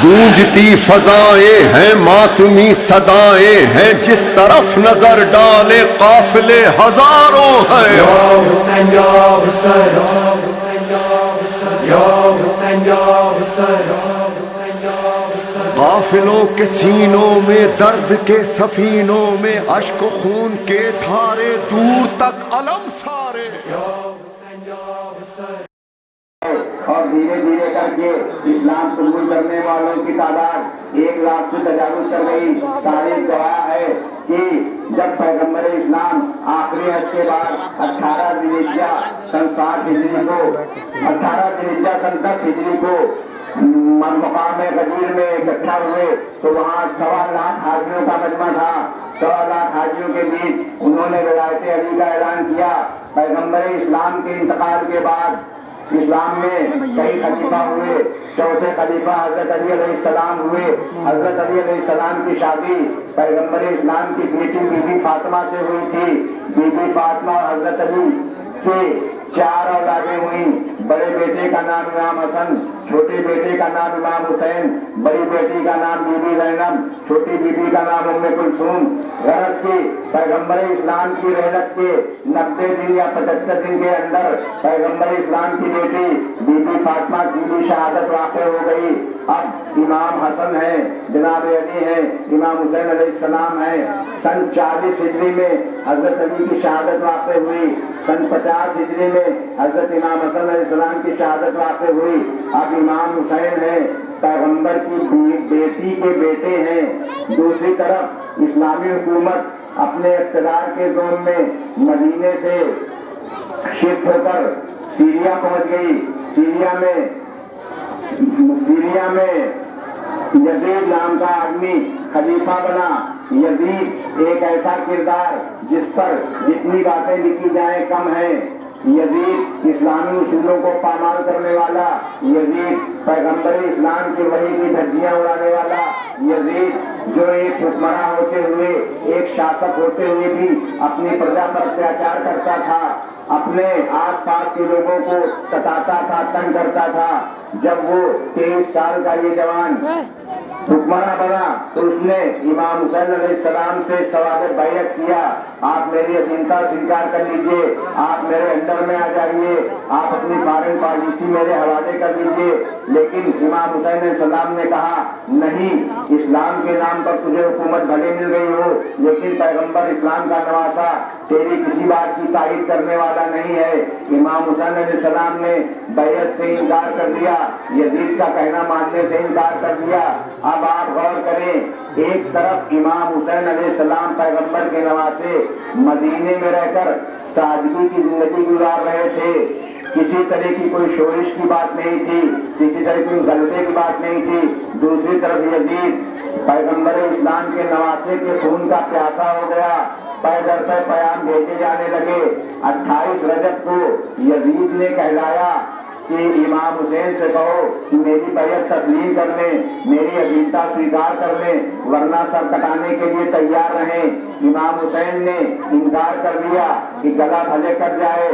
گونجتی فضائیں ہیں ماتمی صدائیں ہیں جس طرف نظر ڈالے قافلے ہزاروں ہیں قافلوں کے سینوں میں درد کے سفینوں میں اشک و خون کے دھارے دور تک علم سارے اور دھیرے دھیرے کر کے اسلام قبول کرنے والوں کی تعداد 1 لاکھ سے تجاوز کر گئی۔ تاریخ گواہ ہے کہ جب پیغمبر اسلام آخری حج کے بعد 18 ذی الحجہ سن 7 ہجری کو 18 ذی الحجہ سن 10 ہجری کو مقام غدیر میں اکٹھا ہوئے تو وہاں 1.25 لاکھ حاجیوں کا مجمع تھا۔ 1.25 لاکھ حاجیوں کے بیچ انہوں نے ولایت علی کا اعلان کیا۔ پیغمبر اسلام کے انتقال کے بعد اسلام میں کئی خلیفہ ہوئے۔ چوتھے خلیفہ حضرت علی علیہ السلام ہوئے۔ حضرت علی علیہ السلام کی شادی پیغمبر اسلام کی بیٹی بی بی فاطمہ سے ہوئی تھی۔ بی بی فاطمہ اور حضرت علی کے 4 اولادیں ہوئیں۔ بڑے بیٹے کا نام امام حسن، چھوٹے بیٹے کا نام امام حسین، بڑی بیٹی کا نام بی بی زینب، چھوٹی بی بی کا نام ام کلثوم۔ غرض کہ پیغمبر اسلام کی رحلت کے 90 دن یا 75 دن کے اندر پیغمبر اسلام کی بیٹی بی بی فاطمہ کی بھی شہادت واقع ہو گئی۔ اب امام حسن ہیں، جناب علی ہیں، امام حسین علیہ السلام ہیں۔ سن 40 ہجری میں حضرت علی کی شہادت واقع ہوئی۔ سن 50 ہجری میں حضرت امام حسن علیہ السلام کی شہادت واقع ہوئی۔ اب امام حسین ہیں، پیغمبر کی بیٹی کے بیٹے ہیں۔ دوسری طرف اسلامی حکومت اپنے اقتدار کے زون میں مدینے سے شفٹ ہو کر سیریا پہنچ گئی۔ سیریا میں یزید نام کا آدمی خلیفہ بنا۔ یزید ایک ایسا کردار جس پر جتنی باتیں لکھی جائیں کم ہیں۔ یزید اسلامی اصولوں کو پامال کرنے والا، یزید پیغمبر اسلام کی وحی کی دھجیاں اڑانے والا، یزید جو ایک حکمراں ہوتے ہوئے، ایک شاسک ہوتے ہوئے بھی اپنی پرجا پر اتیاچار کرتا تھا، اپنے آس پاس کے لوگوں کو ستاتا تھا، تنگ کرتا تھا۔ جب وہ 23 سال کا یہ جوان حکمراں بنا تو اس نے امام حسین علیہ السلام سے سوال بیعت کیا، آپ میری اذینتا سویکار کر لیجئے، آپ میرے انڈر میں آ جائیے، آپ اپنی فارن پالیسی میرے حوالے کر دیجئے۔ لیکن امام حسین علیہ السلام نے کہا نہیں، اسلام کے نام پر تجھے حکومت بھلے مل گئی ہو لیکن پیغمبر اسلام کا نواسا تیری کسی بات کی تائید کرنے والا نہیں ہے۔ امام حسین علیہ السلام نے بیعت سے انکار کر دیا، یزید کا کہنا ماننے سے انکار کر دیا۔ اب آپ غور کریں، ایک طرف امام حسین علیہ السلام پیغمبر کے نواسے مدینے میں رہ کر سادگی کی زندگی گزار رہے تھے، کسی طرح کی کوئی شورش کی بات نہیں تھی، کسی طرح کی غلطے کی بات نہیں تھی۔ دوسری طرف یزید پیغمبر اسلام کے نواسے کے خون کا پیاسا ہو گیا، پے در پے پیام بھیجے جانے لگے۔ 28 رجب کو یزید نے کہلایا کہ امام حسین سے کہو کہ میری بیعت تسلیم کر لیں، میری عقیدہ سویکار کر لیں، ورنہ سر کٹانے کے لیے تیار رہیں۔ امام حسین نے انکار کر دیا کہ گلا بھلے کٹ جائے،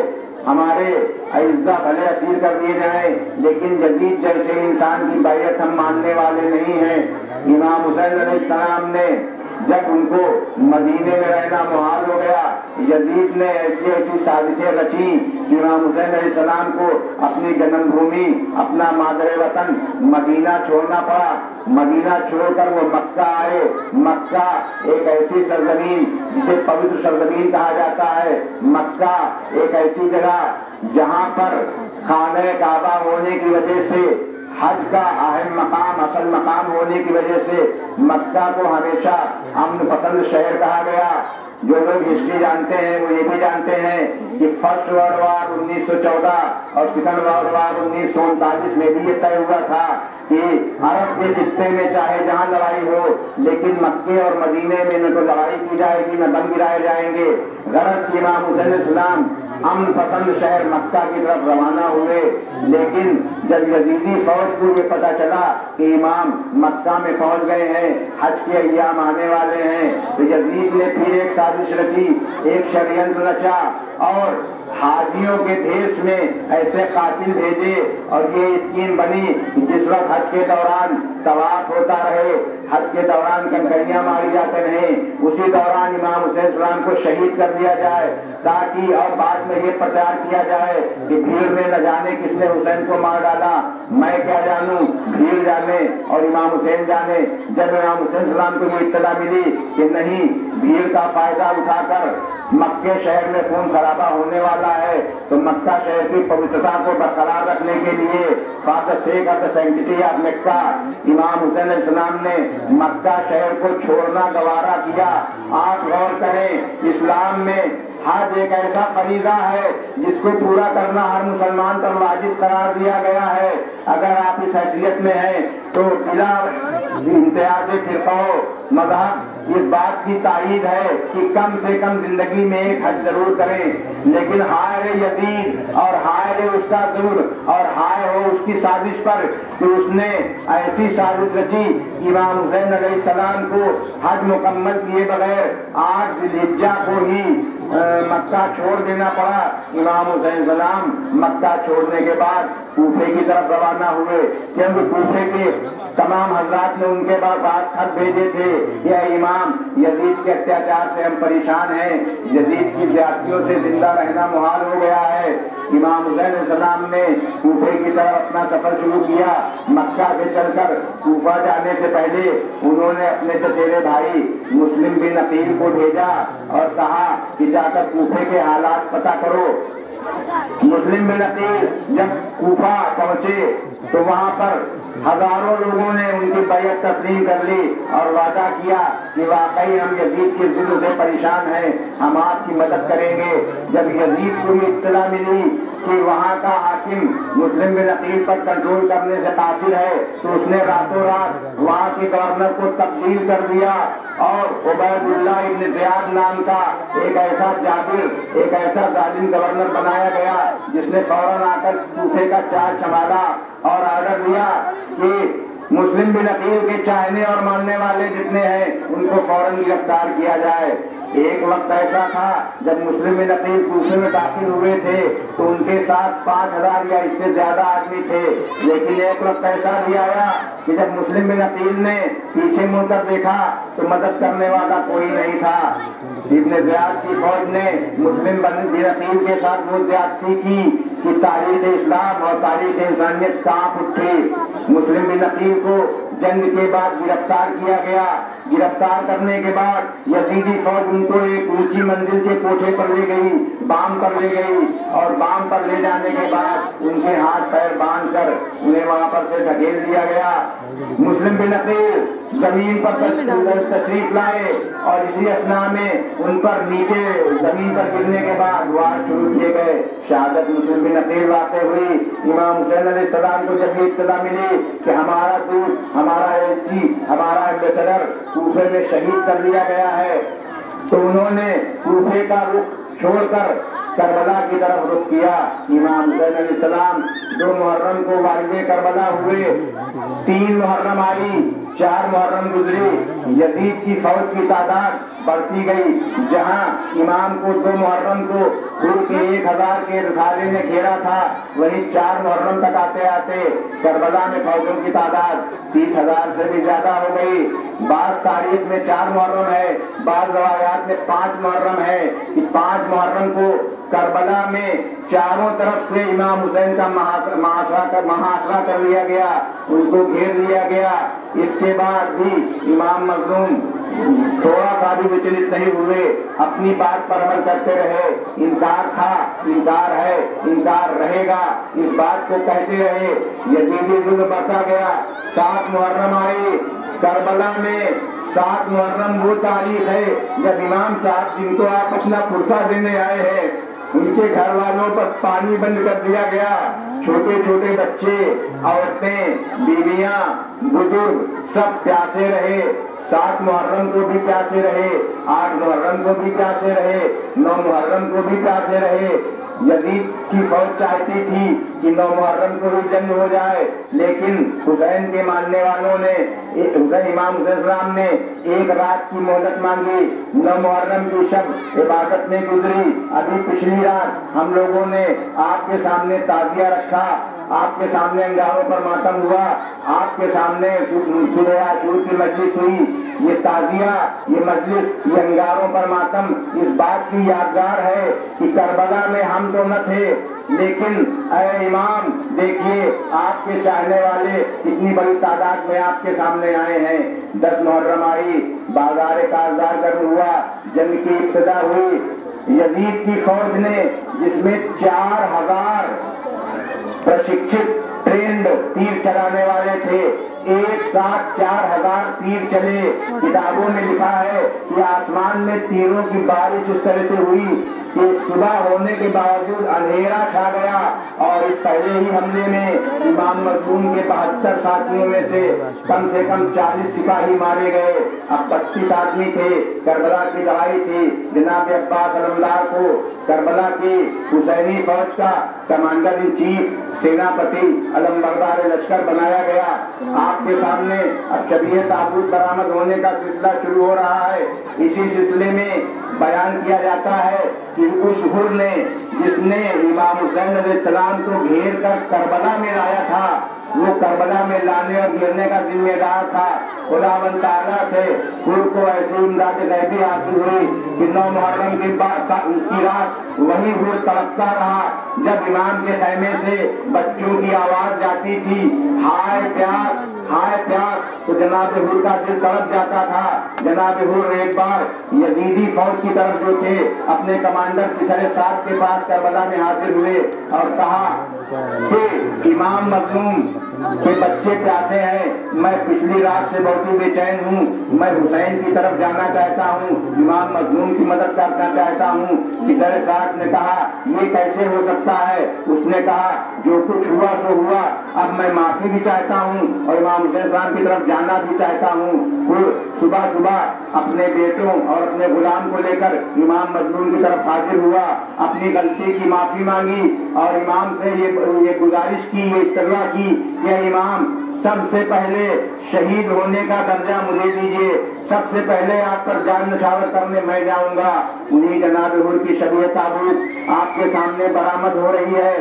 ہمارے اعزا بھلے اسیر کر دیے جائیں، لیکن یزید جیسے انسان کی بیعت ہم ماننے والے نہیں ہیں۔ امام حسین علیہ السلام نے جب ان کو مدینے میں رہنا محال ہو گیا، یزید نے ایسی ایسی سازشیں رچی کہ امام حسین علیہ السلام کو اپنی جنم بھومی، اپنا مادر وطن مدینہ چھوڑنا پڑا۔ مدینہ چھوڑ کر وہ مکہ آئے۔ مکہ ایک ایسی سرزمین جسے پوتر سرزمین کہا جاتا ہے۔ مکہ ایک ایسی جگہ جہاں پر خانہ کعبہ ہونے کی وجہ سے، حج کا اہم مقام، اصل مقام ہونے کی وجہ سے مکہ کو ہمیشہ امن پسند شہر کہا گیا۔ جو لوگ ہسٹری جانتے ہیں وہ یہ بھی جانتے ہیں کہ فرسٹ ورلڈ وار 1914 اور سیکنڈ ورلڈ وار 1939 میں بھی یہ طے ہوا تھا کہ عرب کے خطے میں چاہے جہاں لڑائی ہو لیکن مکے اور مدینے میں نہ تو لڑائی کی جائے گی نہ بم گرائے جائیں گے۔ غرض امام حسین علیہ السلام امن پسند شہر مکہ کی طرف روانہ ہوئے، لیکن جب یزیدی فوج کو یہ پتا چلا کہ امام مکہ میں پہنچ گئے ہیں، حج کے ایام آنے والے ہیں، تو یزید نے پھر ایک साजिश रची, एक षड्यंत्र रचा और हाजियों के देश में ऐसे कातिल भेजे और ये स्कीम बनी कि जिस वक्त हज के दौरान तवाफ होता रहे, हज के दौरान कंकरियां मारी जाते रहे, उसी दौरान इमाम हुसैन सलाम को शहीद कर दिया जाए, ताकि और बाद में ये प्रचार किया जाए कि भीड़ में न जाने किसने हुसैन को मार डाला, मैं क्या जानूं, भीड़ जाने और इमाम हुसैन जाने। जब इमाम हुसैन सलाम को ये इत्तला मिली कि नहीं, भीड़ का फायदा उठाकर मक्के शहर में खून खराबा होने वाला है, तो मक्का शहर की पवित्रता को बरकरार रखने के लिए फादर शेख of the sanctity of Mecca इमाम हुसैन अलैहिस्सलाम ने मक्का शहर को छोड़ना गवारा किया। आप गौर करें, इस्लाम में हज एक ऐसा फरीज़ा है जिसको पूरा करना हर मुसलमान पर वाजिब करार दिया गया है। अगर आप इस हैसियत में हैं तो बिला इम्तियाज फिरका मज़हब इस बात की तायीद है कि कम से कम जिंदगी में एक हज जरूर करें। लेकिन हाय रे यजीद और हाय रे उसका जुर्म और हाय हो उसकी साजिश पर कि उसने ऐसी साजिश रची, इमाम हुसैन अलैहिस्सलाम को हज मुकम्मल किए बगैर 8 ज़िलहिज्जा को ही मक्का छोड़ देना पड़ा। इमाम हुसैन सलाम मक्का छोड़ने के बाद कूफे की तरफ रवाना हुए, क्योंकि कूफे के तमाम हजरात ने उनके पास खत भेजे थे, यह इमाम यजीद के अत्याचार से हम परेशान हैं, यजीद की ज्यादतियों से जिंदा रहना मुहाल हो गया है। इमाम हुसैन सलाम ने कूफे की तरफ अपना सफर शुरू किया। मक्का से चलकर कूफा जाने से पहले उन्होंने अपने चचेरे भाई मुस्लिम बिन अकील को भेजा और कहा कि जाकर कूफे के हालात पता करो। मुस्लिम बिन अकील जब कूफा पहुंचे तो वहां पर हजारों लोगों ने उनकी बैयत तस्लीम कर ली और वादा किया कि वाकई हम यजीद के जुल्म से परेशान हैं, हम आपकी मदद करेंगे। जब यजीद को ये इत्तला मिली कि वहाँ का हाकिम मुस्लिम बिन अकील पर कंट्रोल करने से कासिर है, तो उसने रातों रात वहाँ के गवर्नर को तब्दील कर दिया और उबैदुल्लाह इब्न ज़ियाद नाम का एक ऐसा जाबिर, एक ऐसा जालिम गवर्नर बनाया गया जिसने फौरन आकर कूफे का चार्ज संभाला और आर्डर दिया कि मुस्लिम बिन अकील के चाहने और मानने वाले जितने हैं उनको फौरन गिरफ्तार किया जाए। एक वक्त ऐसा था जब मुस्लिम बिन अकील कूफे में दाखिल हुए थे तो उनके साथ 5000 या इससे ज्यादा आदमी थे, लेकिन एक वक्त ऐसा भी आया कि जब मुस्लिम बिन अकील ने पीछे मुड़कर देखा तो मदद करने वाला कोई नहीं था। इब्न ज़ियाद की फौज ने मुस्लिम बिन अकील के साथ वो ज्यादती की कि तारीख इस्लाम और तारीख इंसानियत कांप उठी। मुस्लिम बिन अकील को जंग के बाद गिरफ्तार किया गया। गिरफ्तार करने के बाद यजीदी फौज उनको एक ऊंची मंजिल के कोठे पर ले गई, बाम पर ले गई और बाम पर ले जाने के बाद उनके हाथ पैर बांध कर उन्हें वहां पर से धकेल दिया गया। मुस्लिम बिन अकील जमीन पर तशरीफ लाए और इसी असना में उन पर नीचे जमीन पर गिरने के बाद वार शुरू किए गए। शहादत मुस्लिम बिन अकील वाक़ हुई। इमाम हुसैन अलैहिस्सलाम को जब इत्तला मिली कि हमारा दूत, हमारा एलची, हमारा एम्बेसडर कूफे में शहीद कर दिया गया है, तो उन्होंने कूफे का रुख छोड़कर करबला की तरफ रुख किया। इमाम हुसैन अलैहिस्सलाम 2 मुहर्रम को वारिदे करबला हुए, 3 मुहर्रम आई, 4 मुहर्रम गुजरी। यजीद की फौज की तादाद बढ़ती गई। जहां इमाम को 2 मुहर्रम को दूर के 1000 के रिसाले ने घेरा था, वहीं 4 मुहर्रम तक आते आते करबला में फौजों की तादाद 30,000 से भी ज्यादा हो गई। बाद तारीख में 4 मुहर्रम है, बाद रवायात में 5 मुहर्रम है कि 5 मुहर्रम को करबला में चारों तरफ से इमाम हुसैन का महासरा कर लिया गया, उनको घेर लिया गया। इसके बाद भी इमाम मज़लूम थोड़ा सा भी विचलित नहीं हुए, अपनी बात पर अमल करते रहे। इनकार था, इनकार है, इनकार रहेगा, इस बात को कहते रहे। यजीदी जुल्म बढ़ता गया। 7 मुहर्रम आई। करबला में 7 मुहर्रम वो तारीख है जब इमाम साहब जिनको आप अपना फुर्सा देने आए हैं उनके घर वालों पर पानी बंद कर दिया गया। छोटे छोटे बच्चे, औरतें, बीवियां, बुजुर्ग सब प्यासे रहे। 7 मुहर्रम को भी प्यासे रहे, 8 मुहर्रम को भी प्यासे रहे, 9 मुहर्रम को भी प्यासे रहे। यजीद की फौज चाहती थी कि 9 मुहर्रम को ही जंग हो जाए, लेकिन हुसैन के मानने वालों ने इमाम हुसैन ने एक रात की मोहलत मांगी। 9 मुहर्रम की शब इबादत में गुजरी। अभी पिछली रात हम लोगों ने आपके सामने ताजिया रखा, आपके सामने अंगारों पर मातम हुआ, आपके सामने सुबह आशूर की मजलिस हुई। ये ताजिया, ये मजलिस, ये अंगारों पर मातम इस बात की यादगार है कि करबला में हम तो न थे, लेकिन ऐ इमाम देखिए आपके चाहने वाले कितनी बड़ी तादाद में आपके सामने आए हैं। 10 मुहर्रम आई, बाजार कारजार गर्म हुआ, जंग की इब्तिदा हुई। यजीद की फौज ने, जिसमें 4000 प्रशिक्षित ट्रेंड तीर चलाने वाले थे, एक साथ 4000 तीर चले। किताबों में लिखा है कि आसमान में तीरों की बारिश इस तरह से हुई कि सुबह होने के बावजूद अंधेरा छा गया, और इस पहले ही हमले में इमाम मखदूम के 72 साथियों में से कम 40 सिपाही मारे गए। अब 25 आदमी थे। करबला की लड़ाई थी। जनाब अब्बास अलमदार को करबला की हुसैनी फौज का कमांडर इन चीफ, सेनापति, अलमबरदार लश्कर बनाया गया। आपके सामने अब शबीह ताबूत बरामद होने का सिलसिला शुरू हो रहा है। इसी सिलसिले में बयान किया जाता है कि उस हुर ने, जिसने इमाम हुसैन अलैहिस्सलाम को घेर कर करबला में लाया था, वो करबला में लाने और गिरने का जिम्मेदार था। खुदावंद ताला से हुर को ऐसी इमदाद गैबी हासिल हुई कि 9 मुहर्रम की रात वही हुर तड़पता रहा। जब इमाम के खैमे से बच्चों की आवाज जाती थी, हाय प्यास, हाय प्यास, तो जनाब हुर का दिल तड़प जाता था। जनाब हुर एक बार यजीदी फौज की तरफ जो थे, अपने कमांडर किसरे साथ के पास करबला में हाजिर हुए और कहा कि इमाम मजलूम के बच्चे प्यासे हैं, मैं पिछली रात से बहुत ही बेचैन हूँ, मैं हुसैन की तरफ जाना चाहता हूँ, इमाम मजलूम की मदद करना चाहता हूँ। किसरे साथ ने कहा ये कैसे हो सकता है? उसने कहा जो कुछ हुआ तो हुआ, अब मैं माफी भी चाहता हूँ और इमाम हुसैन साहब की तरफ जाना भी चाहता हूँ। फिर सुबह सुबह अपने बेटों और अपने गुलाम को लेकर इमाम मजलूम की तरफ हाजिर हुआ, अपनी गलती की माफी मांगी और इमाम से ये गुजारिश की, ये इस्तग़फ़ार की कि इमाम सबसे पहले शहीद होने का दर्जा मुझे दीजिए, सबसे पहले आप पर जान निछावर करने मैं जाऊंगा। उन्हीं जनाब हुर की शबीह ताबूत आपके सामने बरामद हो रही है।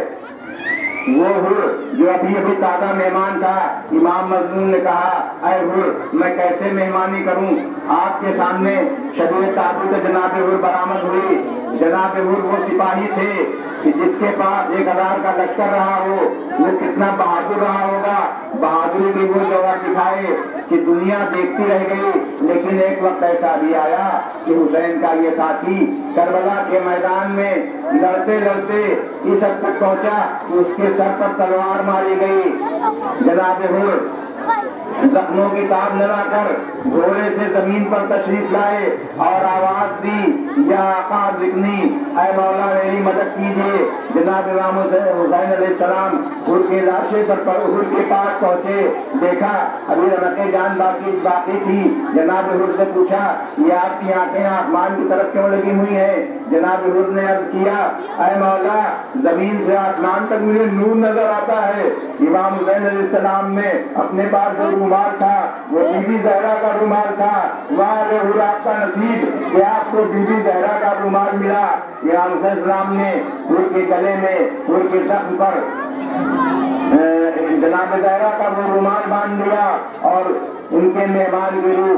वो हुर जो अभी ताज़ा मेहमान था, इमाम मजलूम ने कहा ऐ हुर मैं कैसे मेहमानी करूं? आपके सामने शबीह ताबूत जनाब हुर बरामद हुई। जनाब हुर वो सिपाही थे कि जिसके पास 1000 का लश्कर रहा हो, वो कितना बहादुर रहा होगा। बहादुरी की वो जगह दिखाए कि दुनिया देखती रह गई। लेकिन एक वक्त ऐसा भी आया कि हुसैन का ये साथी करबला के मैदान में लड़ते लड़ते इस हद तक पहुंचा कि उसके सर पर तलवार मारी गई। जनाब हुर जख्मों की ताब न लाकर घोड़े से जमीन पर तशरीफ लाए और आवाज दी या आका जिक्नी, ऐ मौला मेरी मदद कीजिए। जनाब इमाम हुसैन अलैहिस्सलाम हुर के लाशे पर हुर के पास पहुंचे, देखा अभी रमक़े जान बाकी थी। जनाब हुर से पूछा ये आपकी आंखें आसमान की तरफ क्यों लगी हुई है? जनाब हुर ने अर्ज किया ऐ मौला जमीन से आसमान तक मुझे नूर नजर आता है। इमाम हुसैन अलैहिस्सलाम ने अपने पास जो रुमाल था वो बीबी ज़हरा का रुमाल था। वाह रे हुर आपका नसीब कि आपको बीबी ज़हरा का रुमाल मिला। इमाम हुसैन सलाम ने हुर के गले में, हुर के जख्म पर जनाब ज़हरा का वो रुमाल बांध दिया और उनके मेहमान की रूह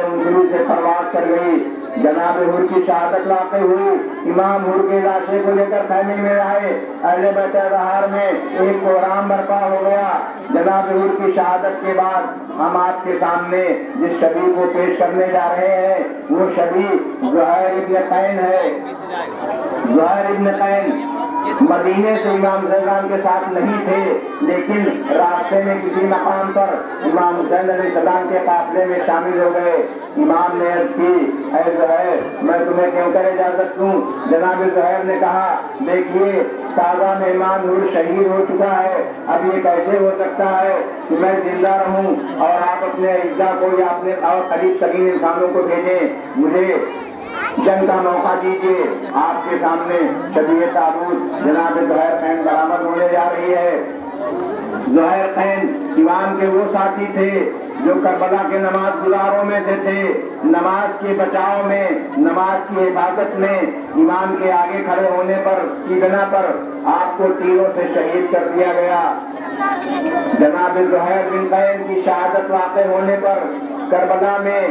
उनकी से परवाज कर गई। जनाब हुर की शहादत लाते हुए इमाम हुर के लाशे को लेकर खैमे में आए। अहले बैत बहार में एक कोहराम बर्पा हो गया। जनाब हुर की शहादत के बाद हम आपके सामने जिस शबी को पेश करने जा रहे हैं वो शबी ज़ुहैर इब्न कैन है। ज़ुहैर इब्न कैन मदीने से इमाम हुसैन के साथ नहीं थे, लेकिन रास्ते में किसी मकाम पर इमाम हुसैन अलैहिस्सलाम के काफिले में शामिल हो गए। इमाम ने अर्ज की ऐ ज़ुहैर मैं तुम्हें क्यों कर इजाजत दूं? जनाब ज़ुहैर ने कहा देखिए ताज़ा मेहमान हुर शहीद हो चुका है, अब ये कैसे हो सकता है कि मैं जिंदा रहूं और आप अपने इज्जा को या अपने और करीब तरीन इंसानों को भेजें? मुझे जंग का मौका दीजिए। आपके सामने शबीह ताबूत जनाब ज़ुहैर खैन बरामद होने जा रही है। ज़ुहैर खैन इमाम के वो साथी थे जो करबला के नमाज गुजारों में से थे। नमाज के बचाव में, नमाज की हिफाजत में इमाम के आगे खड़े होने पर की बिना पर आपको तीरों से शहीद कर दिया गया। जनाब ज़ुहैर बिन खैन की शहादत वाक़ होने पर करबला में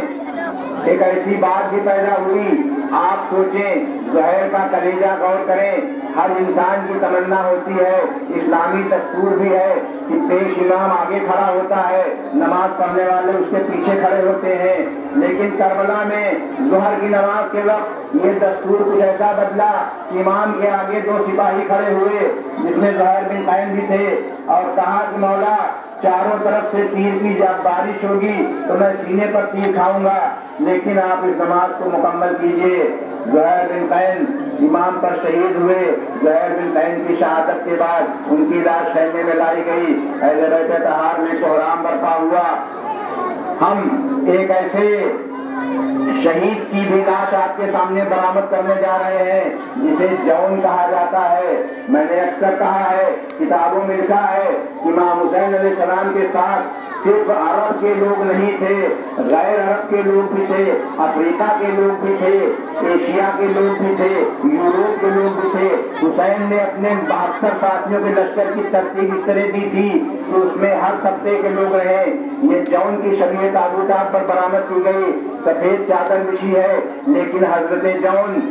एक ऐसी बात भी पैदा हुई। आप सोचें, ज़ुहैर का कलेजा गौर करें। हर इंसान की तमन्ना होती है, इस्लामी दस्तूर भी है कि पेश इमाम आगे खड़ा होता है, नमाज पढ़ने वाले उसके पीछे खड़े होते हैं। लेकिन करबला में ज़ुहर की नमाज के वक्त ये दस्तूर कुछ ऐसा बदला कि इमाम के आगे दो सिपाही खड़े हुए जिसमें ज़ुहैर बिन खैन भी थे और कहा कि मौला चारों तरफ से तीर की जब बारिश होगी तो मैं सीने पर तीर खाऊंगा, लेकिन आप इस नमाज को मुकम्मल कीजिए। ज़ुहैर बिन खैन इमाम पर शहीद हुए। ज़ुहैर बिन खैन की शहादत के बाद उनकी लाश खैमे में लाई गई। ऐसे बैठे तहार में कोहराम बरपा हुआ। हम एक ऐसे शहीद की भी लाश आपके सामने बरामद करने जा रहे हैं जिसे जौन कहा जाता है। मैंने अक्सर कहा है, किताबों में लिखा है, इमाम हुसैन अलैहिस्सलाम के साथ सिर्फ अरब के लोग नहीं थे, गैर अरब के लोग भी थे, अफ्रीका के लोग भी थे, एशिया के लोग भी थे, यूरोप के लोग भी थे। हुसैन ने अपने 72 साथियों के लश्कर की तरतीब इस तरह दी थी कि उसमें हर तबके के लोग रहे। ये जौन की शबीह ताबूत आप पर बरामद की गई, सफेद चादर बिछी है, लेकिन हजरत जौन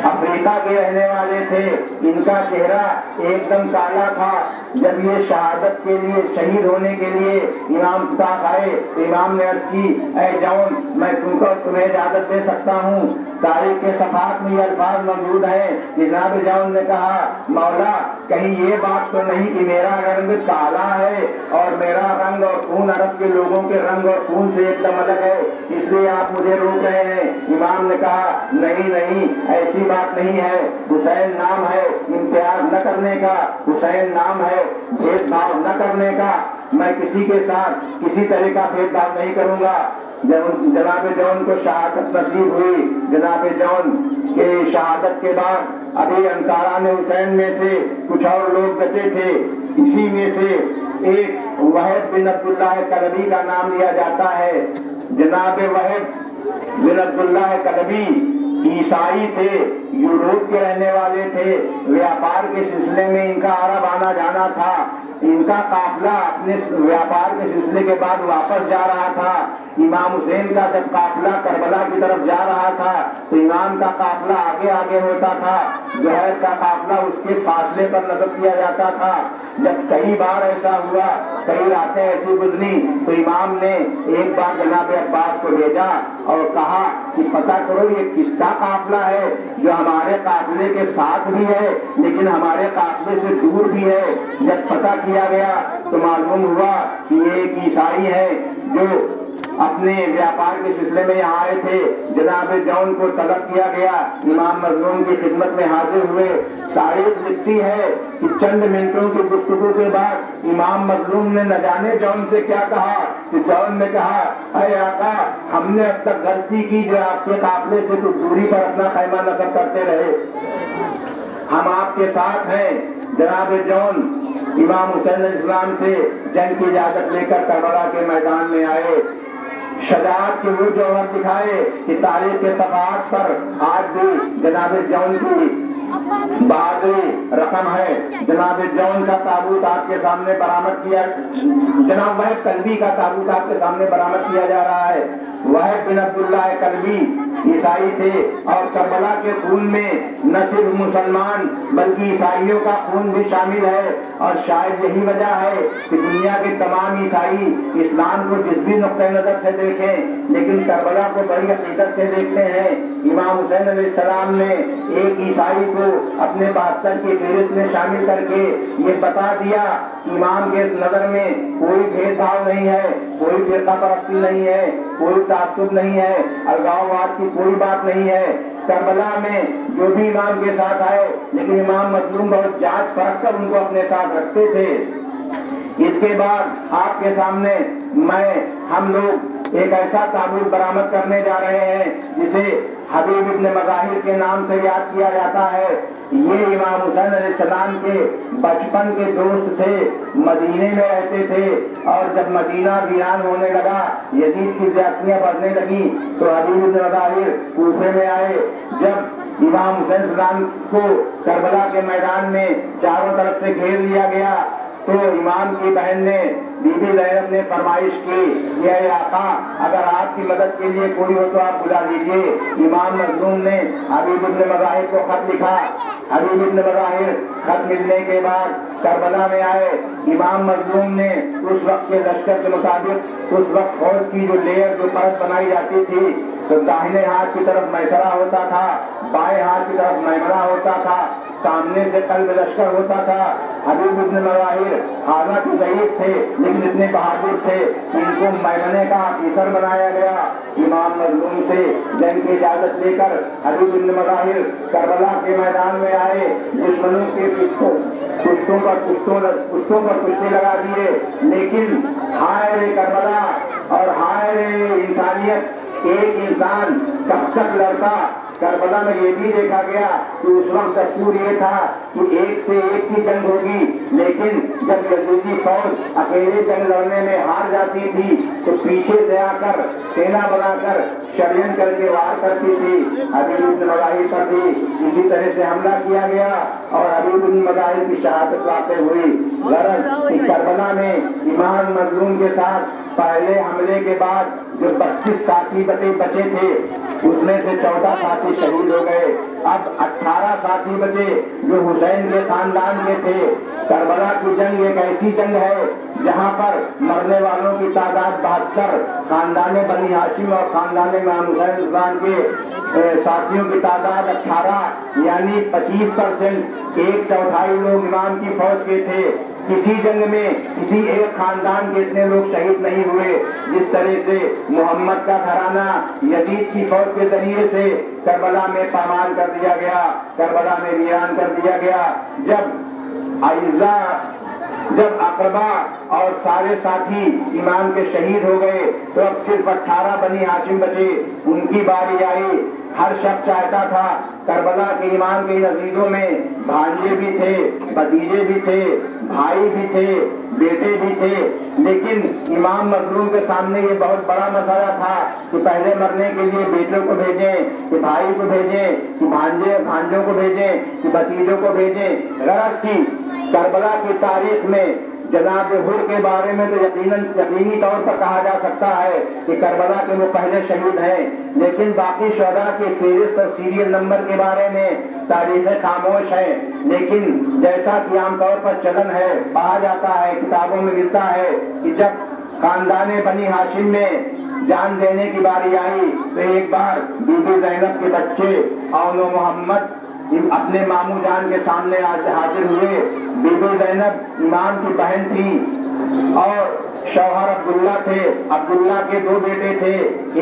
अफ्रीका के रहने वाले थे। इनका चेहरा एकदम काला था। जब ये शहादत के लिए, शहीद होने के लिए इमाम साहब आए तो इमाम ने अर्ज की, ऐ जौन, मैं तुमको तुम्हें इजाजत दे सकता हूँ। तारीख के सफात में ये अल्फाज मौजूद है। जनाब जौन ने कहा, मौला कहीं ये बात तो नहीं कि मेरा रंग काला है और मेरा रंग और खून अरब के लोगों के रंग और खून से एकदम अलग है, इसलिए आप मुझे रोक रहे हैं? इमाम ने कहा, नहीं नहीं, ऐसी बात नहीं है। हुसैन नाम है इम्तियाज न करने का, हुसैन नाम है भेदभाव न करने का। मैं किसी के साथ किसी तरह का भेदभाव नहीं करूंगा। जब जनाब जौन को शहादत नसीब हुई, जनाब जौन के शहादत के बाद अभी अंसारान हुसैन में से कुछ और लोग बचे थे। इसी में से एक वहीद बिन अब्दुल्लाह कलबी का नाम लिया जाता है। जनाब वहीद बिन अब्दुल्लाह कलबी ईसाई थे, यूरोप के रहने वाले थे। व्यापार के सिलसिले में इनका अरब आना जाना था। इनका काफिला अपने व्यापार के सिलसिले के बाद वापस जा रहा था। इमाम हुसैन का जब काफिला करबला की तरफ जा रहा था तो इमाम का काफिला आगे आगे होता था, ज़ुहैर का काफिला उसके फासले पर नजर किया जाता था। जब कई बार ऐसा हुआ, कई रातें ऐसी गुजरी, तो इमाम ने एक बार जनाब अब्बास को भेजा और कहा कि पता करो ये किसका काफिला है जो हमारे काफिले के साथ भी है लेकिन हमारे काफिले से दूर भी है। जब पता किया गया तो मालूम हुआ कि ये एक ईसाई है जो अपने व्यापार के सिलसिले में यहाँ आए थे। जनाब जौन को तलब किया गया, इमाम मजलूम की खिदमत में हाजिर हुए। तारीख लिखती है कि चंद मिनटों की गुफ्तगू के बाद इमाम मजलूम ने न जाने जौन से क्या कहा कि जौन ने कहा, अरे आका, हमने अब तक गलती की जो आपके काफिले से कुछ दूरी पर अपना खैमा नजर करते रहे, हम आपके साथ हैं। जनाब जौन इमाम हुसैन अलैहिस्सलाम से जंग की इजाजत लेकर करबला के मैदान में आए। शजाअत के वो जौहर दिखाए कि तारीख के सफात पर आज भी जनाब जौन की बहादुरी रकम है। जनाब जौन का ताबूत आपके सामने बरामद किया, जनाब वहीद कलबी का ताबूत आपके सामने बरामद किया जा रहा है। वहीद बिन अब्दुल्लाह कलबी ईसाई थे और करबला के खून में न सिर्फ मुसलमान बल्कि ईसाइयों का खून भी शामिल है। और शायद यही वजह है कि दुनिया के तमाम ईसाई इस्लाम को जिस भी नुक्ते नजर से देखें लेकिन करबला को बड़ी अकीदत से देखते हैं। इमाम हुसैन अलैहिस्सलाम ने एक ईसाई को अपने 72 की फहरिस्त में शामिल करके ये बता दिया इमाम के नजर में कोई भेदभाव नहीं है, कोई फिरका परस्ती नहीं है, कोई तासुब नहीं है, अलगाववाद की कोई बात नहीं है। करबला में जो भी इमाम के साथ आए लेकिन इमाम मजलूम बहुत जांच परख कर उनको अपने साथ रखते थे। इसके बाद आपके सामने हम लोग एक ऐसा ताबूत बरामद करने जा रहे हैं जिसे حبیب ابن مظاہر کے نام سے یاد کیا جاتا ہے۔ یہ امام حسین علیہ السلام کے بچپن کے دوست تھے، مدینے میں رہتے تھے، اور جب مدینہ ویران ہونے لگا، یزید کی زیادتیاں بڑھنے لگی، تو حبیب ابن مظاہر کوفے میں آئے۔ جب امام حسین السلام کو کربلا کے میدان میں چاروں طرف سے گھیر لیا گیا، تو امام کی بہن نے بی بی زینب نے فرمائش کی، اے آقا اگر آپ کی مدد کے لیے کوئی ہو تو آپ بلا لیجیے۔ امام مظلوم نے حبیب ابن مظاہر کو خط لکھا۔ حبیب ابن مظاہر خط ملنے کے بعد کربلا میں آئے۔ امام مظلوم نے اس وقت کے لشکر کے مطابق اس وقت فوج کی جو لیئر جو پرت بنائی جاتی تھی، تو داہنے ہاتھ کی طرف میسرہ ہوتا تھا، بائیں ہاتھ کی طرف میمنہ ہوتا تھا، سامنے سے قلب لشکر ہوتا تھا۔ حبیب ابن مظاہر حالانکہ ضعیف تھے لیکن اتنے بہادر تھے، ان کو میمنے کا آفیسر بنایا گیا۔ امام مظلوم سے جنگ کی اجازت لے کر حبیب ابن مظاہر کربلا کے میدان میں آئے۔ دشمنوں کے پشتوں پر پشتے لگا دیے، لیکن ہائے رے کربلا اور ہائے رے انسانیت، ایک انسان کب تک لڑتا۔ کربلا میں یہ بھی دیکھا گیا کہ اس وقت دستور یہ تھا کہ ایک سے ایک کی جنگ ہوگی، لیکن جب یزیدی فوج اکیلے جنگ لڑنے میں ہار جاتی تھی تو پیچھے سے آ کر سینا بنا کر شرین کر کے وار کرتی تھی۔ حبیب ابن مظاہر پر بھی اسی طرح سے حملہ کیا گیا اور حبیب ابن مظاہر کی شہادت واقع ہوئی۔ غرض کربلا میں امام مظلوم کے ساتھ پہلے حملے کے بعد جو 32 ساتھی بچے تھے، اس میں سے 14 ساتھی شہید ہو گئے۔ اب 18 ساتھی بچے جو حسین کے خاندان کے تھے۔ کربلا کی جنگ ایک ایسی جنگ ہے جہاں پر مرنے والوں کی تعداد 72، خاندان بنی ہاشم اور خاندان امام حسین السلام کے ساتھیوں کی تعداد 18، یعنی 25%، 1/4 لوگ امام کی فوج کے تھے۔ کسی جنگ میں کسی ایک خاندان کے اتنے لوگ شہید نہیں ہوئے جس طرح سے محمد کا گھرانہ یزید کی فوج کے ذریعے سے کربلا میں پامال کر دیا گیا، کربلا میں ویران کر دیا گیا۔ جب اقربا اور سارے ساتھی امام کے شہید ہو گئے تو اب صرف 18 بنی ہاشم بچے، ان کی باری آئی۔ ہر شخص چاہتا تھا کربلا کے امام کے عزیزوں میں بھانجے بھی تھے، بھتیجے بھی تھے، بھائی بھی تھے، بیٹے بھی تھے، لیکن امام مظلوم کے سامنے یہ بہت بڑا مسئلہ تھا کہ پہلے مرنے کے لیے بیٹوں کو بھیجیں کہ بھائی کو بھیجیں کہ بھانجوں کو بھیجیں کہ بھتیجوں کو بھیجیں۔ غرض کی کربلا کی تاریخ میں جناب حر کے بارے میں تو یقینی طور پر کہا جا سکتا ہے کہ کربلا کے وہ پہلے شہید ہیں، لیکن باقی شہداء کے فہرست اور سیریل نمبر کے بارے میں تاریخیں خاموش ہیں۔ لیکن جیسا کہ عام طور پر چلن ہے، پڑھا جاتا ہے، کتابوں میں ملتا ہے کہ جب خاندان بنی ہاشم میں جان دینے کی باری آئی تو ایک بار بی بی زینب کے بچے اون و محمد اپنے ماموں جان کے سامنے حاضر ہوئے۔ بی بی زینب امام کی بہن تھی اور شوہر عبداللہ تھے۔ عبداللہ کے 2 بیٹے تھے،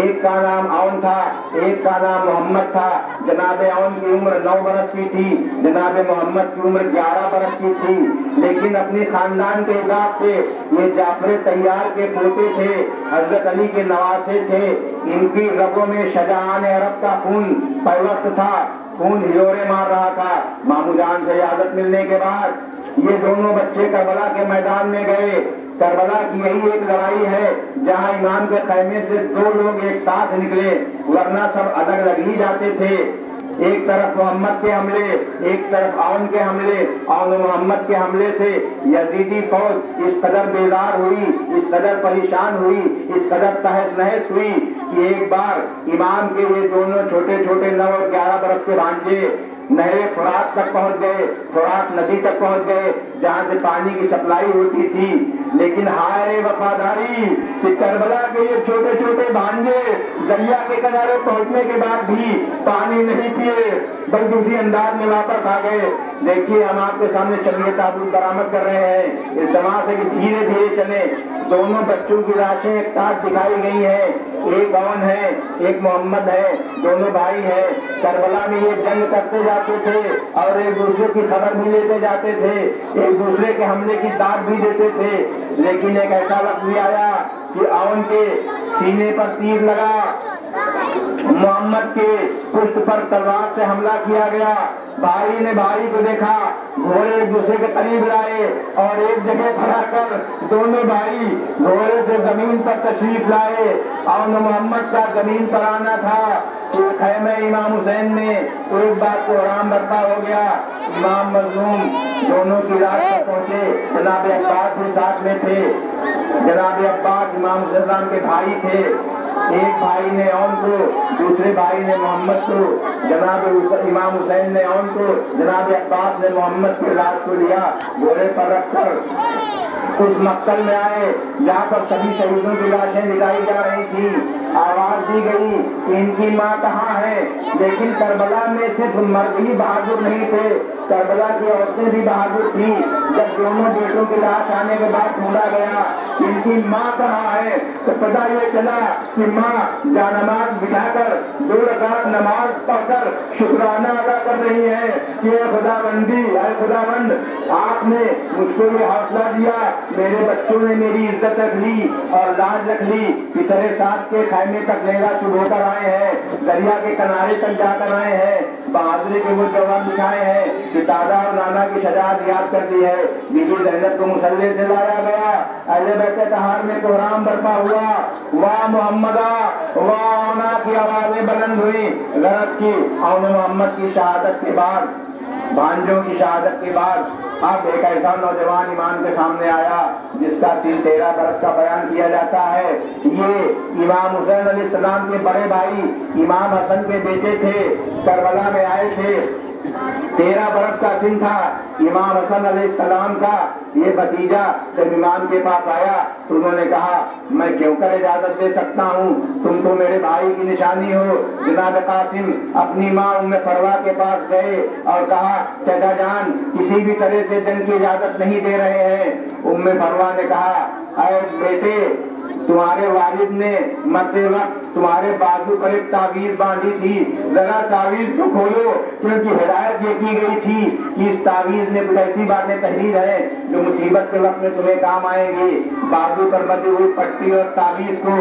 ایک کا نام اون تھا، ایک کا نام محمد تھا۔ جناب اون کی عمر 9 برس کی تھی، جناب محمد کی عمر 11 برس کی تھی، لیکن اپنے خاندان کے حساب سے یہ جعفر طیار کے پوتے تھے، حضرت علی کے نواسے تھے۔ ان کی رگوں میں شجاعان عرب کا خون پیوست تھا، خون ہلوڑے مار رہا تھا۔ ماموں جان سے اجازت ملنے کے بعد یہ دونوں بچے کربلا کے میدان میں گئے۔ کربلا کی یہی ایک لڑائی ہے جہاں امام کے خیمے سے 2 لوگ ایک ساتھ نکلے، ورنہ سب الگ الگ ہی جاتے تھے۔ ایک طرف محمد کے حملے، ایک طرف اون کے حملے، اون محمد کے حملے سے یزیدی فوج اس قدر بیدار ہوئی، اس قدر پریشان ہوئی، اس قدر تہس نہس ہوئی کہ ایک بار امام کے یہ دونوں چھوٹے چھوٹے 9 اور 11 برس کے بھانجے نہر فرات تک پہنچ گئے، فرات ندی تک پہنچ گئے جہاں سے پانی کی سپلائی ہوتی تھی۔ لیکن ہائے وفاداری کہ کربلا کے یہ چھوٹے چھوٹے بھانجے دریا کے کنارے پہنچنے کے بعد بھی پانی نہیں پیے بلکہ اسی انداز میں واپس آ گئے۔ دیکھیے ہم آپ کے سامنے چلیے تابوت برآمد کر رہے ہیں، اس جماعت سے کہ دھیرے دھیرے چلیں، दोनों बच्चों की लाशें एक साथ दिखाई गई हैं। एक कौन है, एक मोहम्मद है, दोनों भाई हैं। करबला में ये जंग करते जाते थे और एक दूसरे की खबर भी लेते जाते थे, एक दूसरे के हमले की दाद भी देते थे। लेकिन एक ऐसा वक्त भी आया कि औन के सीने पर तीर लगा, मोहम्मद के पुष्ट पर तलवार से हमला किया गया। भाई ने भाई को देखा, घोड़े एक दूसरे के करीब लाए और एक जगह खड़ा कर दोनों भाई घोड़े से जमीन पर तशरीफ लाए। और मोहम्मद का जमीन पर आना था तो खैमे इमाम हुसैन ने तो एक बात को आराम बरपा हो गया। इमाम मजलूम दोनों की रात पर पहुंचे। जनाब अब्बास भी साथ में थे। जनाब अब्बास इमाम हुसैन के भाई थे। एक भाई ने औन को, दूसरे भाई ने मोहम्मद को। जनाब इमाम हुसैन ने औन को, जनाब अब्बास ने मोहम्मद की लाश को लिया, घोड़े पर रखकर उस मक्तल में आए जहाँ पर सभी शहीदों की लाशें दिखाई जा रही थी। आवाज दी गई कि इनकी माँ कहाँ है। लेकिन करबला में सिर्फ मर्द ही बहादुर नहीं थे, करबला की औरतें भी बहादुर थी। जब दोनों बेटों की लाश आने के बाद ढूंढा गया इनकी माँ कहाँ है, तो पता ये चला कि माँ जानमाज बिठाकर 2 रकात नमाज पढ़कर शुक्राना अदा कर रही है कि खुदाबंदी, अरे खुदाबंद आपने मुझको ये हौसला दिया, मेरे बच्चों ने मेरी इज्जत रख ली और लाज रख ली। पिछले साथ के खैमे तक लेगा चुभ होकर आए हैं, दरिया के किनारे तक जाकर आए हैं, बहादुरी के वो जवाब दिखाए हैं कि दादा और नाना की शजात याद कर दी है। बीबी ज़ैनब को मुसल्ले से लाया गया। अहले बैत तहार में कोहराम बरपा हुआ। वाह मोहम्मदा वाह की आवाजें बुलंद हुई। गरज की और मोहम्मद की शहादत के बाद, भांजों की शहादत के बाद अब एक ऐसा नौजवान ईमान के सामने आया जिसका 13 बरस का बयान किया जाता है। ये इमाम हुसैन अलैहिस्सलाम के बड़े भाई इमाम हसन के बेटे थे, करबला में आए थे। 13 बरस का सिन था इमाम हसन अलैहिस्सलाम का। ये भतीजा जब इमाम के पास आया तो उन्होंने कहा मैं क्यों कर इजाजत दे सकता हूँ, तुम तो मेरे भाई की निशानी हो। जनाब कासिम अपनी माँ उम्मे फरवा के पास गए और कहा चाचा जान किसी भी तरह से जंग की इजाजत नहीं दे रहे हैं। उम्मे फरवा ने कहा अरे बेटे तुम्हारे वालिद ने मरते वक्त तुम्हारे बाजू पर एक तावीज बांधी थी, जरा तावीज को खोलो, क्योंकि हिदायत ये की गई थी कि इस तावीज में कुछ ऐसी बातें तहरीर है जो मुसीबत के वक्त में तुम्हें काम आएंगी। बाजू पर बंधी हुई पट्टी और तावीज को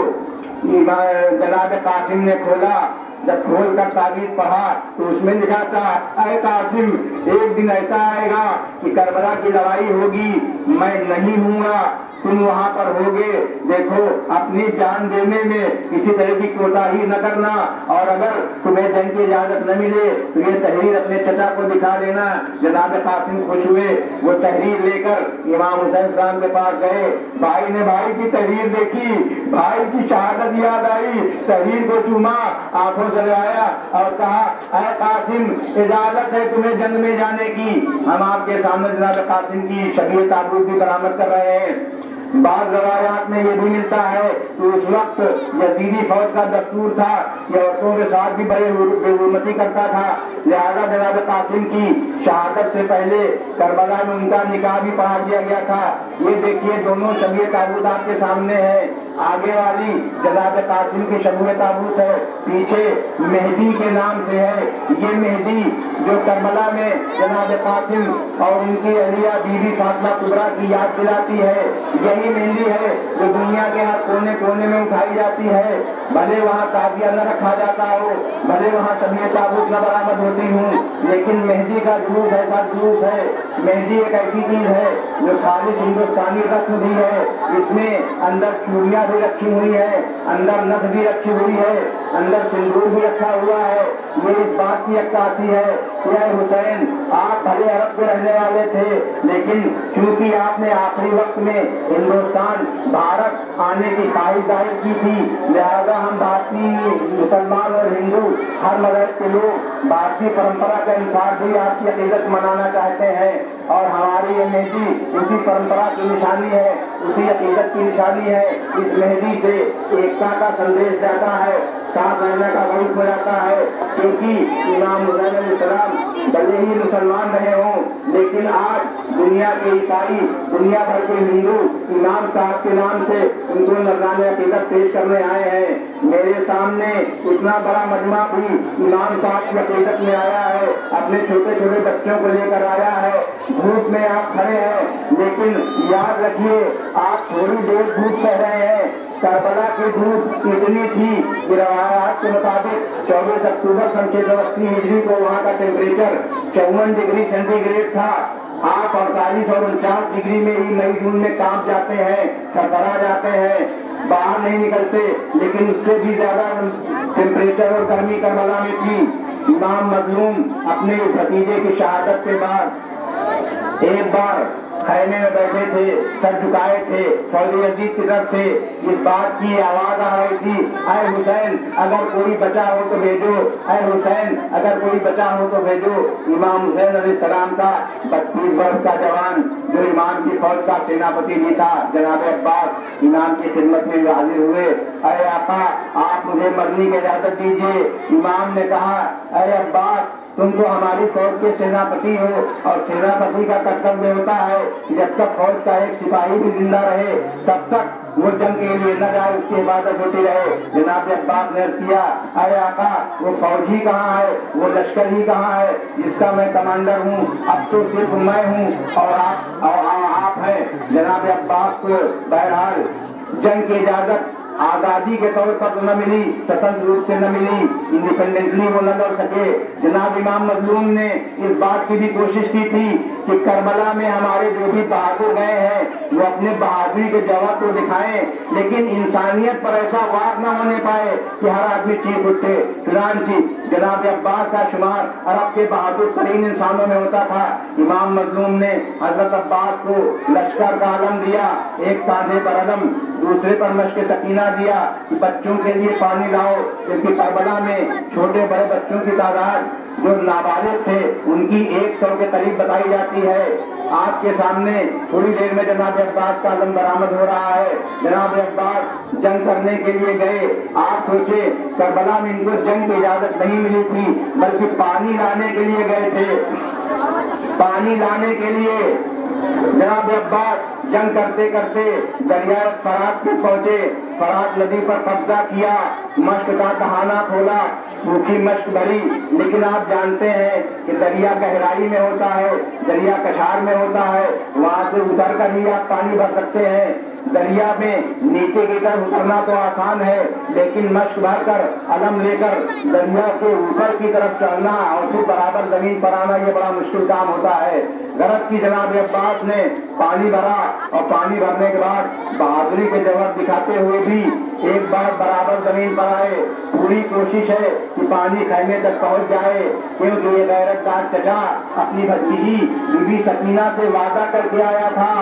जनाब कासिम ने खोला। जब खोल कर तावीज पढ़ा तो उसमें लिखा था अरे कासिम एक दिन ऐसा आएगा कि करबला की लड़ाई होगी, मैं नहीं हूँगा, तुम वहाँ पर होगे। देखो अपनी जान देने में किसी तरह की कोताही न करना और अगर तुम्हें जंग की इजाजत न मिले तो ये तहरीर अपने चचा को दिखा देना। जनाब कासिम खुश हुए, वो तहरीर लेकर इमाम हुसैन खान के पास गए। भाई ने भाई की तहरीर देखी, भाई की शहादत याद आई, तहरीर को चूमा, आंखों से लगाया और कहा अरे कासिम इजाजत है तुम्हें जंग में जाने की। हम आपके सामने जनाब कासिम की शबीह ताबूत भी बरामद कर रहे हैं। बाद रवायात में ये भी मिलता है कि उस वक्त यजीदी फौज का दस्तूर था कि औरतों के साथ भी बड़े बेहुरमती करता था। लिहाजा जनाब कासिम की शहादत से पहले करबला में उनका निकाह भी पढ़ा दिया गया था। ये देखिए दोनों शबीह ताबूत आपके सामने है। आगे वाली जनाब कासिम की शबीह ताबूत है, पीछे मेहदी के नाम से है। ये मेहदी जो करबला में जनाब कासिम और उनकी अहलिया बीबी फातिमा कुबरा की याद दिलाती है, यही मेहंदी है जो दुनिया के हर कोने कोने में उठाई जाती है। भले वहाँ ताजिया न रखा जाता हो, भले वहाँ शबीह ताबूत न बरामद होती हूँ, लेकिन मेहंदी का जुलूस ऐसा जुलूस है। मेहंदी एक ऐसी चीज है जो खालिद हिंदुस्तानी रस्म भी है। इसमें अंदर चूड़ियाँ भी रखी हुई है, अंदर नथ भी रखी हुई है, अंदर सिंदूर भी रखा हुआ है। ये इस बात की अक्कासी है कि हुसैन आप भले अरब के रहने वाले थे, लेकिन क्योंकि आपने आखिरी वक्त में हिंदुस्तान भारत आने की ख्वाहिश जाहिर की थी, लिहाजा हम भारतीय मुसलमान और हिंदू हर मजहब के लोग भारतीय परंपरा का इंसार भी आपकी अकीदत मनाना चाहते हैं और हमारी ये मेहंदी उसी परंपरा की निशानी है, उसी अकीदत की निशानी है। इस मेहंदी से एकता का संदेश जाता है। सांस लेने का वक्त हो जाता है, क्योंकि इमाम हुसैन अलैहिस्सलाम भले ही मुसलमान रहे हों, लेकिन आज दुनिया के ईसाई, दुनिया भर के हिंदू इमाम साहब के नाम से उनको नजराने अकीदत पेश करने आए हैं। मेरे सामने इतना बड़ा मजमा भी इमाम साहब की अकीदत में आया है, अपने छोटे छोटे बच्चों को लेकर आया है। धूप में आप खड़े हैं, लेकिन याद रखिए आप थोड़ी देर धूप सह रहे हैं। करबला की धूप इतनी थी कि रवायात के मुताबिक 24 अक्टूबर सन 680 हिजरी को वहाँ का टेम्परेचर 54 डिग्री सेंटीग्रेड था। आप 48 और 49 डिग्री में ही मई जून में कांप जाते हैं, थरथरा जाते हैं, बाहर नहीं निकलते, लेकिन उससे भी ज्यादा टेम्परेचर और गर्मी करबला में थी। इमाम मजलूम अपने भतीजे की शहादत के बाद एक बार खैमे में बैठे थे, सर झुकाए थे, फौजी यजीद की तरफ से इस बात की आवाज आ रही थी, ऐ हुसैन अगर कोई बचा हो तो भेजो, ऐ हुसैन अगर कोई बचा हो तो भेजो। इमाम हुसैन अलैहिस्सलाम का 32 वर्ष का जवान जो इमाम की फौज का सेनापति भी था, जनाब अब्बास इमाम की खिदमत में हाजिर हुए। अरे आका आप मुझे मरने की इजाजत दीजिए। इमाम ने कहा, अरे अब्बास तुम तो हमारी फौज के सेनापति हो, और सेनापति का कर्तव्य होता है जब तक फौज का एक सिपाही भी जिंदा रहे तब तक वो जंग के लिए न जाए, उसकी हिफाजत होती रहे। जनाब अब्बास ने किया, अरे आका वो फौजी कहाँ है, वो लश्कर ही कहाँ है जिसका मैं कमांडर हूँ? अब तो सिर्फ मैं हूँ और आप हैं। जनाब अब्बास को बहरहाल जंग की इजाजत आजादी के तौर पर तो न मिली, स्वतंत्र रूप से न मिली, इंडिपेंडेंटली वो न लड़ सके। जनाब इमाम मजलूम ने इस बात की भी कोशिश की थी कि करबला में हमारे जो भी बहादुर गए हैं वो अपने बहादुरी के जवाब तो दिखाएं, लेकिन इंसानियत पर ऐसा वार न होने पाए कि हर आदमी चीख उठे। चुनांची जनाब अब्बास का शुमार अरब के बहादुर तरीन इंसानों में होता था। इमाम मजलूम ने हजरत अब्बास को लश्कर का आलम दिया, एक कांधे पर अलम, दूसरे पर मश्क सकीना दिया कि बच्चों के लिए पानी लाओ, क्योंकि करबला में छोटे बड़े बच्चों की तादाद जो नाबालिग थे उनकी 100 के करीब बताई जाती है। आपके सामने थोड़ी देर में जनाब अब्बास का आलम बरामद हो रहा है। जनाब अब्बास जंग करने के लिए गए। आप सोचे करबला में इनको जंग की इजाजत नहीं मिली थी, बल्कि पानी लाने के लिए गए थे। पानी लाने के लिए जनाब अब्बास जंग करते करते दरिया फरात पे पहुंचे। फरात नदी पर कब्जा किया, मश्क का दहाना खोला, सूखी मश्क भरी। लेकिन आप जानते हैं कि दरिया गहराई में होता है, दरिया कछार में होता है, वहां से उतर कर ही आप पानी भर सकते हैं। दरिया में नीचे की तरफ उतरना तो आसान है, लेकिन मश्क भर कर अलम लेकर दरिया के ऊपर की तरफ चढ़ना और फिर बराबर जमीन पर आना, ये बड़ा मुश्किल काम होता है। गरज की जनाब अब्बास ने पानी भरा, और पानी भरने के बाद बहादुरी के जवाब दिखाते हुए भी एक बार बराबर जमीन पर आए। पूरी कोशिश है कि पानी खैमे तक पहुंच जाए, क्योंकि ये गैरतदार चचा अपनी भतीजी बीबी सकीना से वादा करके आया था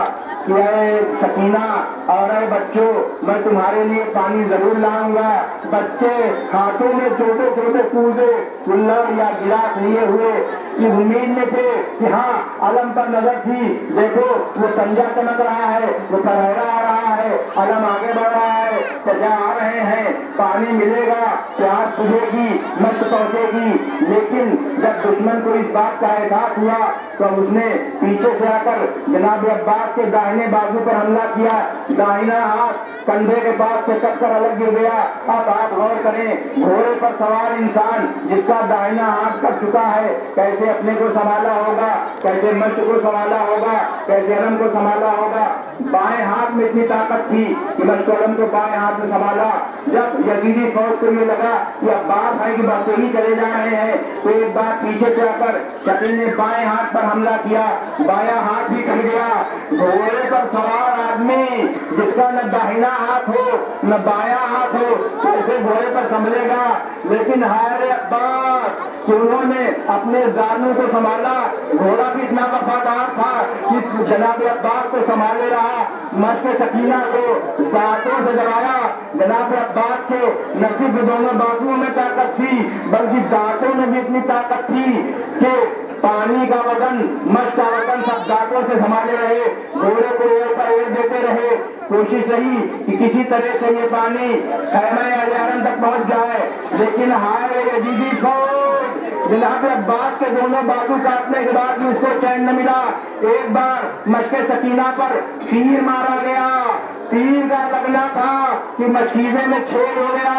कि अरे सकीना और अरे बच्चों मैं तुम्हारे लिए पानी जरूर लाऊंगा। बच्चे हाथों में छोटे छोटे कूदे कुल्लड़ या गिलास लिए हुए की उम्मीद में थे कि हाँ अलम पर नजर थी, देखो वो संजा चमक रहा है, वो फहरा आ रहा है, अलम आगे बढ़ रहा है, सजा आ रहे हैं, पानी मिलेगा, प्यास बुझेगी, मत पहुंचेगी। लेकिन जब दुश्मन को इस बात का एहसास हुआ तो उसने पीछे से आकर जनाब अब्बास के दाहिने बाजू पर हमला किया। दाहिना हाथ कंधे के पास से कटकर अलग गिर गया। अब आप गौर करें, घोड़े पर सवार इंसान जिसका दाहिना हाथ कट चुका है, कैसे अपने को संभाला होगा, कैसे मश्क को संभाला होगा, कैसे अलम को संभाला होगा। बाएं हाथ में इतनी ताकत थी कि मश्क अलम को बाएं हाथ में संभाला। जब यजीदी फौज को ये लगा कि अब्बास भाई की बातें ही चले जा रहे हैं, तो एक बार पीछे से आकर शकील ने बाएं हाथ पर हमला किया, बायां हाथ भी कट गया। घोड़े पर सवार आदमी जिसका न दाहिना हाथ हो न बायां हाथ हो, कैसे घोड़े पर संभलेगा। लेकिन हाय अब्बास कि उन्होंने अपने जानों को संभाला। घोड़ा भी इतना वफादार था कि जनाब अब्बास को संभाले रहा, मश्क सकीना को दांतों से दबाया। जनाब अब्बास के न सिर्फ दोनों बाजुओं में ताकत थी, बल्कि दांतों में भी इतनी ताकत थी कि पानी का वजन, मस्त का वजन सब दांतों से संभाले रहे, घोड़े को एक पर एक देते रहे। कोशिश रही कि किसी तरह से ये पानी खैमा अलियारम तक पहुंच जाए, लेकिन हाय यजीदी फौज, जनाब अब्बास के दोनों बाजू काटने के बाद भी उसको चैन न मिला। एक बार मशके सकीना पर तीर मारा गया, तीर का लगना था कि मशीने में छेद हो गया,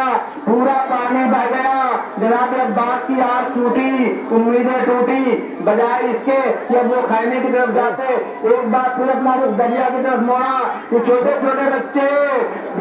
पूरा पानी बह गया। जनाब अब्बास की आस टूटी, उम्मीदें टूटी, बजाय इसके कि अब वो खैमे की तरफ जाते, एक बार फिर अपना उस दरिया की तरफ मोड़ा कि छोटे छोटे बच्चे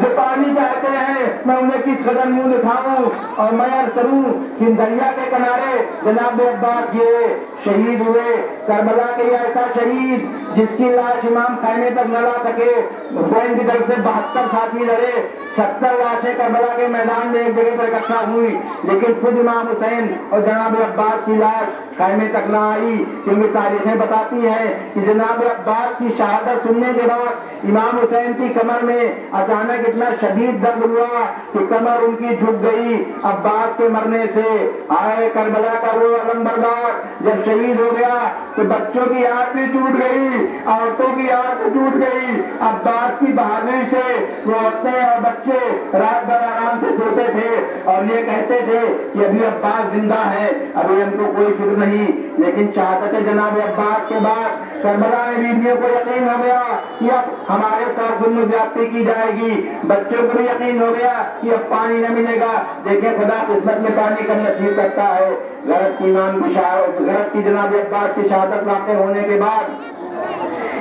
जो पानी चाहते हैं, मैं उन्हें किस कदर मुंह दिखाऊं और मैं अर्ज करूं कि दरिया के किनारे जनाब अब्बास ये शहीद हुए। करबला के ऐसा शहीद जिसकी लाश इमाम खैमे तक न ला सके, हुसैन की तरफ से 72 साथी लड़े, 70 लाशें करबला के मैदान में एक जगह पर इकट्ठा हुई, लेकिन खुद इमाम हुसैन और जनाब अब्बास की लाश खैमे तक न आई। क्योंकि तारीखें बताती हैं कि जनाब अब्बास की शहादत सुनने के बाद इमाम हुसैन की कमर में अचानक इतना शदीद दर्द हुआ कि कमर उनकी झुक गई अब्बास के मरने से। आए करबला का वो अलमबरदार जब शहीद हो गया तो बच्चों की आंख भी टूट गई, औरतों की आंख टूट गई। अब्बास की बहादुरी से वो औरतें और बच्चे रात भर आराम से सोते थे और ये कहते थे कि अभी अब्बास जिंदा है, अभी हमको कोई फिक्र नहीं। लेकिन शहादत जनाब अब्बास के बाद करबला में बीवियों को यकीन हो गया कि अब हमारे साथ जुल्म ज्यादती की जाएगी, बच्चों को भी यकीन हो गया कि अब पानी न मिलेगा। देखें खुदा किस्मत में पानी का नसीब करता है। गरत की इमाम की शहादत, गरत की जनाब अब्बास की शहादत वाक़ होने के बाद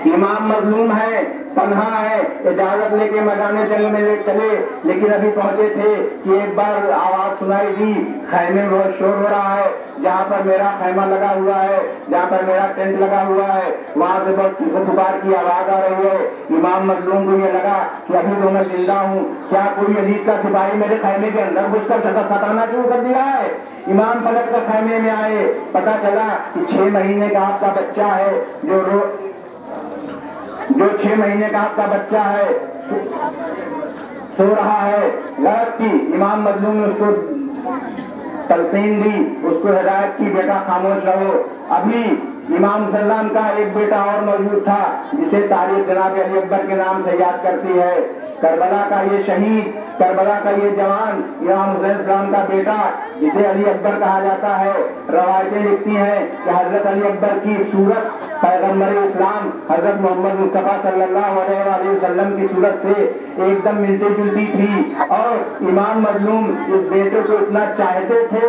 इमाम मजलूम है, तन्हा है, इजाजत लेके मैदान जंग में चले, लेकिन अभी पहुंचे थे कि एक बार आवाज सुनाई दी, खैमे में बहुत शोर हो रहा है, जहाँ पर मेरा खैमा लगा हुआ है, जहाँ पर मेरा टेंट लगा हुआ है, वहाँ से बहुत पुकार की आवाज आ रही है। इमाम मजलूम को ये लगा कि अभी तो मैं जिंदा हूँ, क्या कोई यजीद का सिपाही मेरे खैमे के अंदर घुसकर सताना शुरू कर दिया है। इमाम पलट कर खैमे में आए, पता चला कि 6 महीने का आपका बच्चा है, जो 6 महीने का आपका बच्चा है सो रहा है। गरत की इमाम मजलूम ने उसको तलकीन दी, उसको हिदायत की, बेटा खामोश रहो। अभी इमाम सल्लम का एक बेटा और मौजूद था जिसे तारीख जनाब अली अकबर के नाम से याद करती है। करबला का ये शहीद, करबला का ये जवान इमाम हुसैन सलाम का बेटा जिसे अली अकबर कहा जाता है। रवायतें लिखती हैं कि हजरत अली अकबर की सूरत पैगम्बर इस्लाम हजरत मोहम्मद मुस्तफा सल्लल्लाहु अलैहि वसल्लम की सूरत से एकदम मिलती जुलती थी और इमाम मजलूम इस बेटे को इतना चाहते थे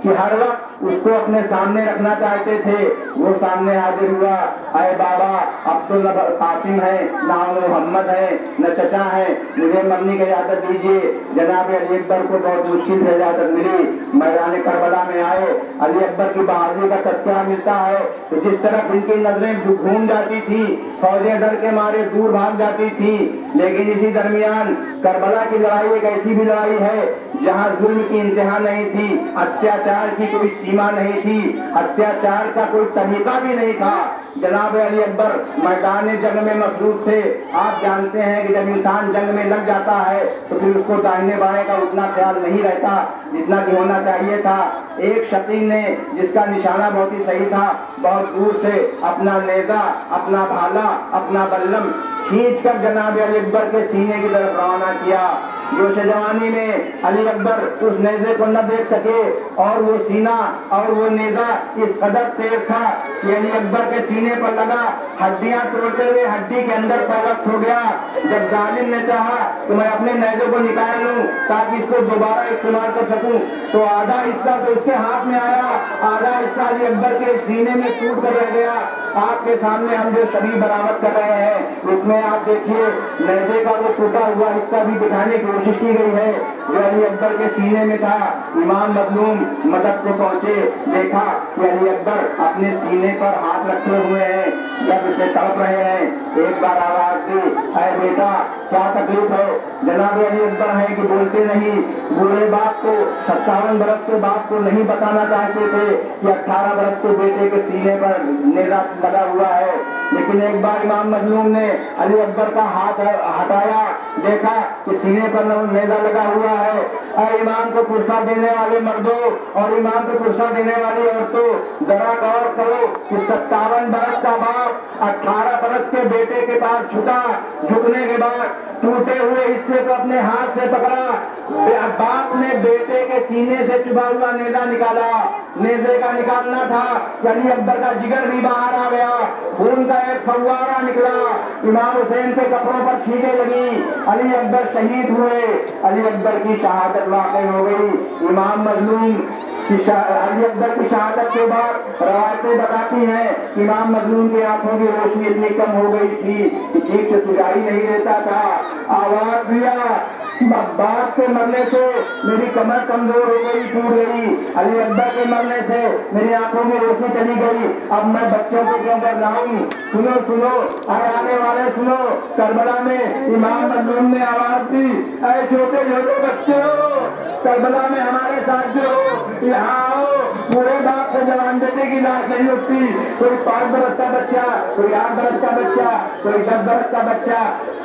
कि हर वक्त उसको अपने सामने रखना चाहते थे। वो सामने हाजिर हुआ, अरे बाबा अब तो न कासिम है, न मोहम्मद है, न चचा है, मुझे मरने की इजाजत दीजिए। जनाब अली अकबर को बहुत मुश्किल से इजाजत मिली। मैदान करबला में आए, अली अकबर की बहादुरी का तस्करा मिलता है तो जिस तरफ इनकी नजरें घूम जाती थी, फौजें डर के मारे दूर भाग जाती थी। लेकिन इसी दरमियान करबला की लड़ाई एक ऐसी भी लड़ाई है जहाँ जुल्म की इंतहा नहीं थी, अत्याचार की कोई सीमा नहीं थी, अत्याचार का कोई तरीका भी नहीं था। जनाब अली अकबर मैदान जंग में मसरूफ थे। आप जानते हैं कि जब इंसान जंग में लग जाता है तो फिर उसको दाहिने बाएं का उतना ख्याल नहीं रहता जितना कि होना चाहिए था। एक शकीन ने, जिसका निशाना बहुत ही सही था, बहुत दूर से अपना नेजा, अपना भाला, अपना बल्लम खींच कर जनाब अली अकबर के सीने की तरफ रवाना किया। जोश जवानी में अली अकबर उस नेजे को न देख सके और वो सीना और वो नेजा इस कदर तेज था कि अली अकबर के सीने पर लगा, हड्डियां तोड़ते हुए हड्डी के अंदर पैवस्त हो गया। जब जालिम ने चाहा कि मैं अपने नेजे को निकाल लूं ताकि इसको दोबारा इस्तेमाल कर सकूं, तो आधा हिस्सा तो उसके हाथ में आया, आधा हिस्सा अली अकबर के सीने में टूट कर रह गया। आपके सामने हम जो छवि बरामद कर रहे हैं उसमें आप देखिए नेजे का वो टूटा हुआ हिस्सा भी दिखाने की कोशिश की गई है जो अली अकबर के सीने में था। इमाम मजलूम मदद को पहुंचे, देखा कि अली अकबर अपने सीने पर हाथ रखे हुए हैं, जब इसे तड़प रहे हैं। एक बार आवाज दी, अरे बेटा क्या तकलीफ है? जनाब अली अकबर है कि बोलते नहीं। बूढ़े बाप को 57 बरस के बाप को नहीं बताना चाहते थे कि 18 बरस के बेटे के सीने पर नेजा बना हुआ है। लेकिन एक बार इमाम मजलूम ने अली अकबर का हाथ हटाया, देखा कि सीने पर नेज़ा लगा हुआ है। और इमाम को कुर्सा देने वाले मर्दों और इमाम को कुर्सा देने वाली औरतों, जरा गौर करो कि 57 बरस का बाप 18 बरस के बेटे के पास झुका, झुकने के बाद टूटे हुए हिस्से को अपने हाथ से पकड़ा। बाप ने बेटे के सीने से चुभा हुआ नेज़ा निकाला। नेज़े का निकालना था, अली अकबर का जिगर भी बाहर आ गया, खून का एक फव्वारा निकला, इमाम हुसैन के कपड़ों पर छींटे लगी, अली अकबर शहीद हुए। अली अकबर की शहादत वाक़ई हो गई। इमाम मजलूम अली अकबर की शहादत के बाद रवायतें बताती हैं कि इमाम मजलूम की आंखों की रोशनी इतनी कम हो गई थी कि ठीक से सुझाई नहीं देता था। आवाज दिया, बाप के मरने से मेरी कमर कमजोर हो गई, टूट गई। अली अकबर के मरने से मेरी आंखों की रोशनी चली गई। अब मैं बच्चों को क्यों कर रहा हूँ? सुनो सुनो, आने वाले सुनो। करबला में इमाम मजलूम ने आवाज दी, ऐ छोटे छोटे बच्चों, करबला में हमारे साथ जो यहाँ आओ। पूरे बाप से जवान बेटे की लाश नहीं उठती। कोई 5 बरस का बच्चा, कोई 8 बरस का बच्चा, कोई 10 बरस का बच्चा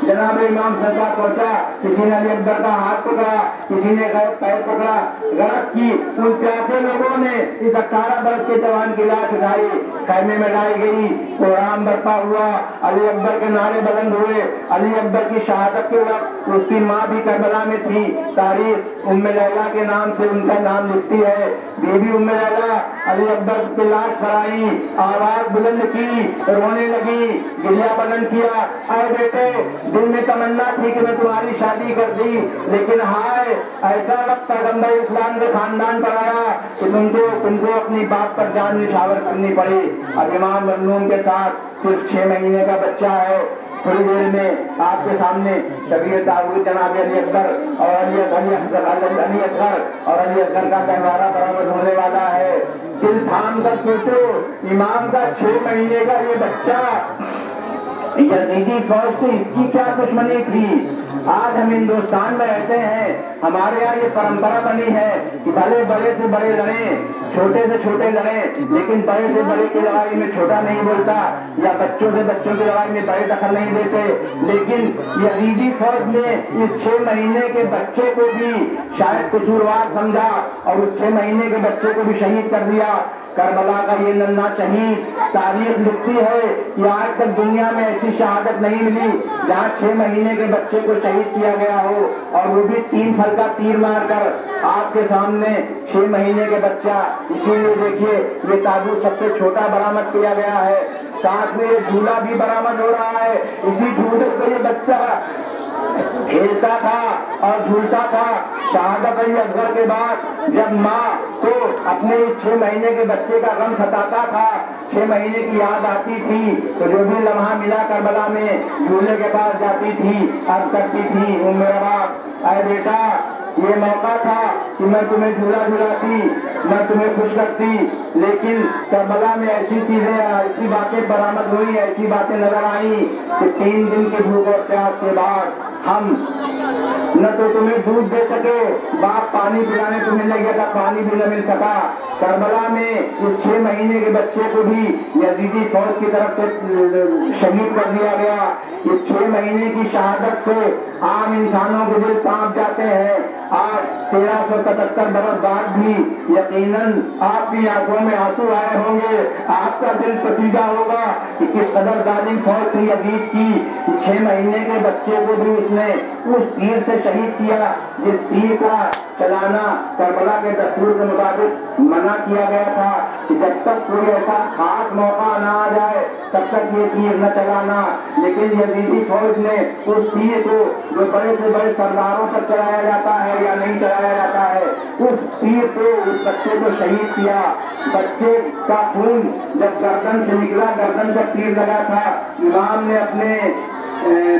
जनाब इमाम सरकार पहुंचा। किसी ने अली अकबर का हाथ पकड़ा, किसी ने पैर पकड़ा, गलत की। उन प्यासे लोगों ने इस 18 बरस के जवान की लाश उठाई, खैमे में लाई गई, कोहराम बरपा हुआ, अली अकबर के नारे बुलंद हुए। अली अकबर की शहादत के वक्त उसकी माँ भी करबला में थी। तारीख उम्मे लैला के नाम से उनका नाम लिखती है। बीबी उम्मे लैला अली अकबर की लाश पर आई, आवाज बुलंद की, रोने लगी, गिलिया बुलंद किया, अरे बेटे, दिल में तमन्ना थी कि मैं तुम्हारी शादी कर दी, लेकिन हाय ऐसा वक्त पैगंबर इस्लाम के खानदान पर आया कि तुमको अपनी बात पर जान निछावर करनी पड़ी। अब इमाम मजलूम के साथ सिर्फ 6 महीने का बच्चा है। थोड़ी देर में आपके सामने शबीर दाऊद जनाब अली अकबर और अली असगर और अली असगर का गहवारा बरामद होने वाला है। दिल थाम कर सोचो, इमाम का 6 महीने का ये बच्चा यजीदी फौज से इसकी क्या दुश्मनी थी? आज हम हिंदुस्तान में रहते हैं, हमारे यहाँ ये परंपरा बनी है कि भले बड़े से बड़े लड़े, छोटे से छोटे लड़े, लेकिन बड़े से बड़े की लड़ाई में छोटा नहीं बोलता, या बच्चों से बच्चों की लड़ाई में बड़े दखल नहीं देते। लेकिन यजीदी फौज ने इस 6 महीने के बच्चे को भी शायद कसूरवार समझा और उस 6 महीने के बच्चे को भी शहीद कर दिया। करबला का ये नन्हा शहीद, तारीख लिखती है कि आज तक दुनिया में ऐसी शहादत नहीं मिली जहाँ 6 महीने के बच्चे को शहीद किया गया हो, और वो भी 3 फल का तीर मारकर आपके सामने। 6 महीने के बच्चा, इसीलिए देखिए ये ताबूत सबसे छोटा बरामद किया गया है, साथ में ये झूला भी बरामद हो रहा है। इसी झूले पे ये बच्चा खेलता था और झूलता था। शहादत अली असगर के बाद जब माँ को अपने 6 महीने के बच्चे का गम सताता था, 6 महीने की याद आती थी, तो जो भी लम्हा मिला करबला में झूले के पास जाती थी, अर्ज करती थी, ओ मेरा बाप, अरे बेटा, ये मौका था कि मैं तुम्हें झूला झुलाती, मैं तुम्हें खुश करती। लेकिन करबला में ऐसी चीजें, ऐसी बातें बरामद हुई, ऐसी बातें नजर आई कि 3 दिन की भूख और प्यास के बाद हम न तो तुम्हें दूध दे सके, बाप पानी पिलाने को मिलने गया था, पानी भी न मिल सका। करबला में इस 6 महीने के बच्चे को भी यजीदी फौज की तरफ से शहीद कर दिया गया। इस 6 महीने की शहादत से आम इंसानों के दिल कांप जाते हैं। आज 1377 बरस बाद भी यकीनन आपकी आंखों में आंसू आए होंगे, आपका दिल पसीजा होगा कि किस कदर जालिम फौज थी यजीद की। 6 महीने के बच्चे को भी उसने उस तीर से शहीद किया जिस तीर का चलाना करबला के दस्तूर के मुताबिक मना किया गया था कि जब तक कोई ऐसा खास मौका न आ जाए तब तक ये तीर न चलाना। लेकिन यजीदी फौज ने उस तीर को जो बड़े से बड़े सरदारों पर चलाया जाता है या नहीं चलाया जाता है, उस तीर को, उस बच्चे को शहीद किया। बच्चे का खून जब गर्दन से निकला, गर्दन पर तीर लगा था, इमाम ने अपने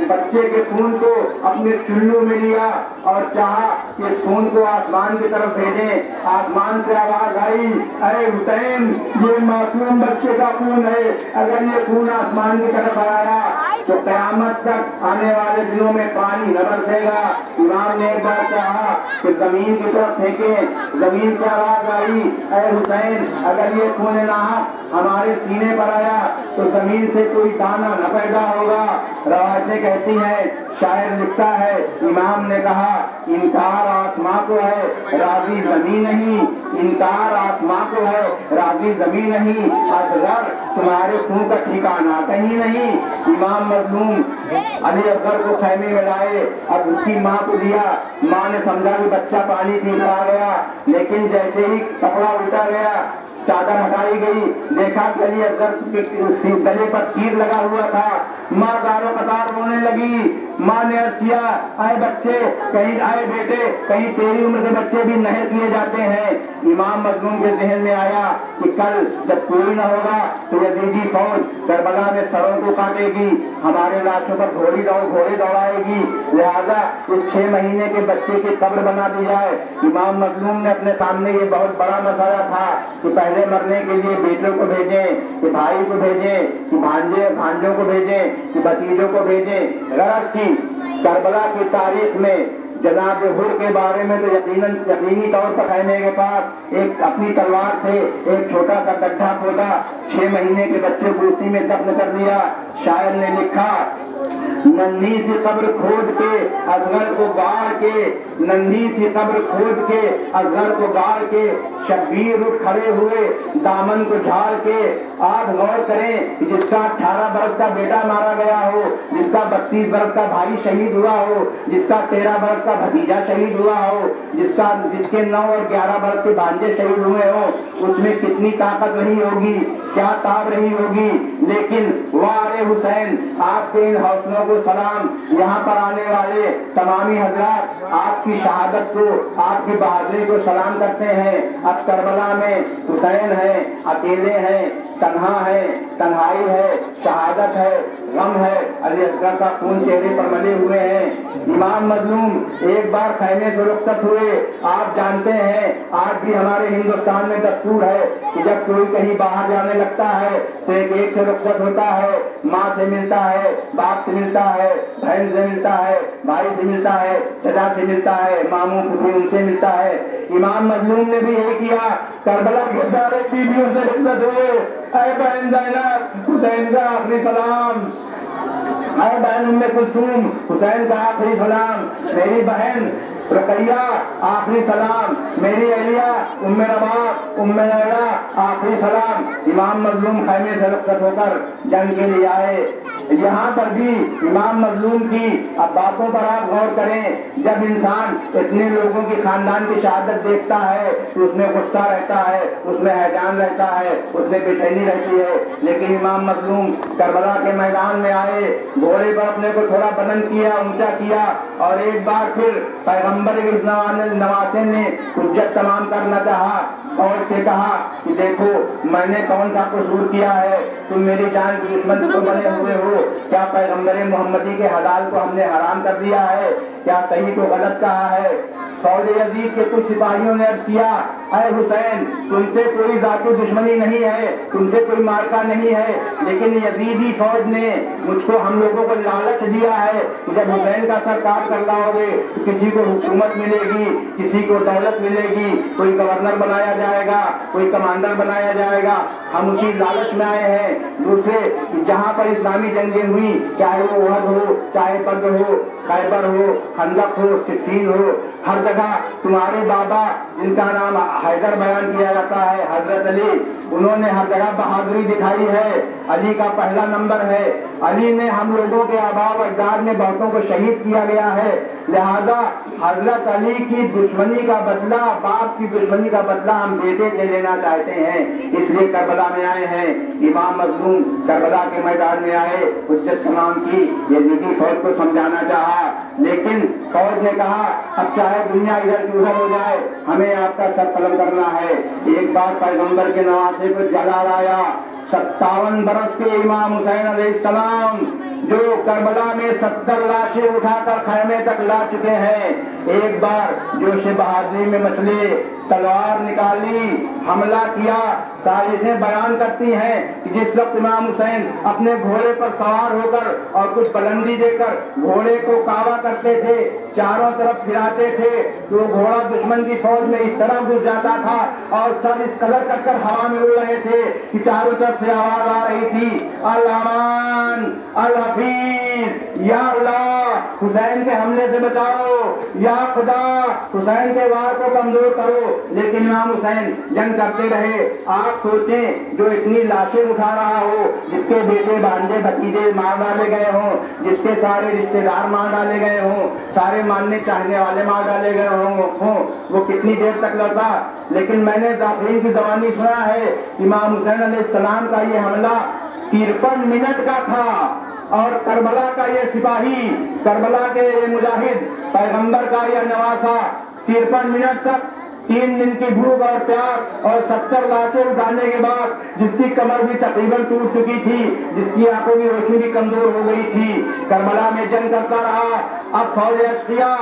बच्चे के खून को अपने चुल्लू में लिया और चाहा कि खून को आसमान की तरफ भेजें। आसमान से आवाज आई, अरे हुसैन, ये मासूम बच्चे का खून है, अगर ये खून आसमान की तरफ आया तो कयामत तक आने वाले दिनों में पानी न बरसेगा। इमाम ने एक बार कहा कि जमीन की तरफ फेंके, जमीन से आवाज आई, अरे हुसैन, अगर ये खून नाहक हमारे सीने पर आया तो जमीन से कोई दाना न पैदा होगा। रवायतें कहती हैं, शायर लिखता है, इमाम ने कहा इनकार आसमां को है राजी जमीन नहीं, इनकार आसमां को है राजी जमीन नहीं, असगर तुम्हारे खून का ठिकाना कहीं नहीं। इमाम मजलूम अली असगर को खैमे में लाए, अब उसकी माँ को दिया, माँ ने समझा कि बच्चा पानी पी कर आ गया, लेकिन जैसे ही कपड़ा उल्टा गया, चादर हटाई गई, देखा कि अली असगर के गले पर तीर लगा हुआ था। माँ दारो कतार रोने लगी। माँ ने अर्ज किया, आए बच्चे कहीं, आए बेटे कहीं तेरी उम्र के बच्चे भी नहर किए जाते हैं। इमाम मजलूम के जहन में आया कि कल जब कोई न होगा तो यजीदी फौज करबला में सरों को काटेगी, हमारे लाशों पर घोड़े दौड़ाएगी, लिहाजा इस 6 महीने के बच्चे की कब्र बना दी जाए। इमाम मजलूम ने अपने सामने ये बहुत बड़ा मसला था कि पहले मरने के लिए बेटों को भेजें कि भाई को भेजें कि भांजों को भेजें कि भतीजों को भेजें। गरज की करबला की तारीख में जनाब हुर के बारे में तो यकीनी तौर पर कहने के पास एक अपनी तलवार से एक छोटा सा गड्ढा खोदा, 6 महीने के बच्चे को उसी में दफन कर दिया। शायर ने लिखा, नन्ही सी कब्र खोद के असगर को गाड़ के, नन्ही सी कब्र खोद के असगर को गाड़ के, शब्बीर उठ खड़े हुए दामन को झाड़ के। आप गौर करें कि जिसका 18 बरस का बेटा मारा गया हो, जिसका 32 बरस का भाई शहीद हुआ हो, जिसका 13 बरस का भतीजा शहीद हुआ हो, जिसके 9 और 11 बरस के भांजे शहीद हुए हो, उसमें कितनी ताकत रही होगी, क्या ताब रही होगी। लेकिन वारे हुसैन, आपके इन हौसलों को सलाम। यहाँ पर आने वाले तमामी हजरात आपकी शहादत को, आपकी बहादुरी को सलाम करते हैं। अब करबला में हुसैन है, अकेले हैं, तन्हा है, तन्हाई है, शहादत है, गम है, अली असगर का खून चेहरे पर मले हुए हैं। इमाम मजलूम एक बार खैमे से रुखसत हुए। आप जानते हैं आज भी हमारे हिंदुस्तान में दस्तूर है कि जब कोई कहीं बाहर जाने लगता है तो एक से रुखसत होता है, माँ से मिलता है, बाप से मिलता है, बहन से मिलता है, भाई से मिलता है, चाचा से मिलता है, मामू फूफी उनसे मिलता है। इमाम मजलूम ने भी यही किया, करबला के सारे बीवियों से रुखसत हुए। ऐ बहन ज़ैनब, हुसैन का आखिरी सलाम। ऐ बहन उम्मे कुलसूम, हुसैन का आखिरी सलाम। मेरी बहन रकैया, आखिरी सलाम। मेरी अलिया, उम्मे रबाब, उम्मे लैला, आखिरी सलाम। इमाम मजलूम खैमे से रुखसत होकर जंग के लिए आए। यहाँ पर भी इमाम मजलूम की अब बातों पर आप गौर करें। जब इंसान इतने लोगों की खानदान की शहादत देखता है तो उसमें गुस्सा रहता है, उसमें हैजान रहता है, उसमें बेचैनी रहती है। लेकिन इमाम मजलूम करबला के मैदान में आए, घोड़े पर अपने को थोड़ा बुलंद किया, ऊंचा किया और एक बार फिर पैगंबर नवासे ने हुज्जत तमाम करना चाहा और से कहा कि देखो मैंने कौन सा कसूर किया है, तुम मेरी जान की दुश्मन को बने हुए हो। क्या पैगंबर मोहम्मदी के हलाल को हमने हराम कर दिया है, क्या सही को गलत कहा है। फौज यजीद के कुछ सिपाहियों ने अर्ज किया, अरे हुसैन तुमसे कोई जाती दुश्मनी नहीं है, तुमसे कोई मार्का नहीं है, लेकिन यजीदी फौज ने मुझको हम लोगों को लालच दिया है कि जब हुसैन का सर काट कर लाओगे तो किसी को हुकूमत मिलेगी, किसी को दौलत मिलेगी, कोई गवर्नर बनाया जाएगा, कोई कमांडर बनाया जाएगा। हम उसी लालच में आए हैं। दूसरे जहाँ पर इस्लामी जंगें हुई, चाहे वो उहद हो, चाहे बद्र हो, खैबर हो, खंदक हो, सिफ़ीन हो, हर जगह तुम्हारे बाबा जिनका नाम हैदर बयान किया जाता है, हजरत अली, उन्होंने हर जगह बहादुरी दिखाई है। अली का पहला नंबर है। अली ने हम लोगों के आबाव अजदाद में बहुतों को शहीद किया गया है। लिहाजा हजरत अली की दुश्मनी का बदला, बाप की दुश्मनी का बदला हम बेटे से लेना चाहते हैं, इसलिए करबला में आए हैं। इमाम मजलूम करबला के मैदान में आए, हुज्जत तमाम की, यजीदी फौज को समझाना चाहा, लेकिन फौज ने कहा अब चाहे दुनिया इधर की उधर हो जाए, हमें आपका सर कलम करना है। एक बार पैगंबर के नवासे को जलाल आया। 57 बरस के इमाम हुसैन अलैहिस्सलाम जो करबला में 70 लाशें उठाकर खैमे तक ला चुके हैं, एक बार जोश बहादुरी में मचले, تلوار نکالی، حملہ کیا۔ تاریخیں بیان کرتی ہیں کہ جس وقت امام حسین اپنے گھوڑے پر سوار ہو کر اور کچھ بلندی دے کر گھوڑے کو کعبہ کرتے تھے، چاروں طرف پھراتے تھے، تو گھوڑا دشمن کی فوج میں اس طرح گھس جاتا تھا اور سر اس قدر کر کر ہوا میں اڑ رہے تھے کہ چاروں طرف سے آواز آ رہی تھی، الامان الحفیظ، یا اللہ حسین کے حملے سے بچاؤ، یا خدا حسین کے وار کو کمزور کرو۔ لیکن امام حسین جنگ کرتے رہے۔ آپ سوچیں جو اتنی لاشیں اٹھا رہا ہو، جس کے بیٹے بھانجے بھتیجے مار ڈالے گئے ہوں، جس کے سارے رشتے دار مار ڈالے گئے ہوں، سارے ماننے چاہنے والے مار ڈالے گئے ہوں، وہ کتنی دیر تک لڑتا۔ لیکن میں نے ذاکرین کی زبانی سنا ہے امام حسین علیہ السلام کا یہ حملہ 53 منٹ کا تھا، اور کربلا کا یہ سپاہی، کربلا کے یہ مجاہد، پیغمبر کا یہ نواسا 53 منٹ تک 3 دن کی بھوک اور پیاس اور 70 لاشیں اٹھانے کے بعد، جس کی کمر بھی تقریباً ٹوٹ چکی تھی، جس کی آنکھوں کی روشنی بھی کمزور ہو گئی تھی، کربلا میں جنگ کرتا رہا۔ اب فوج اشقیا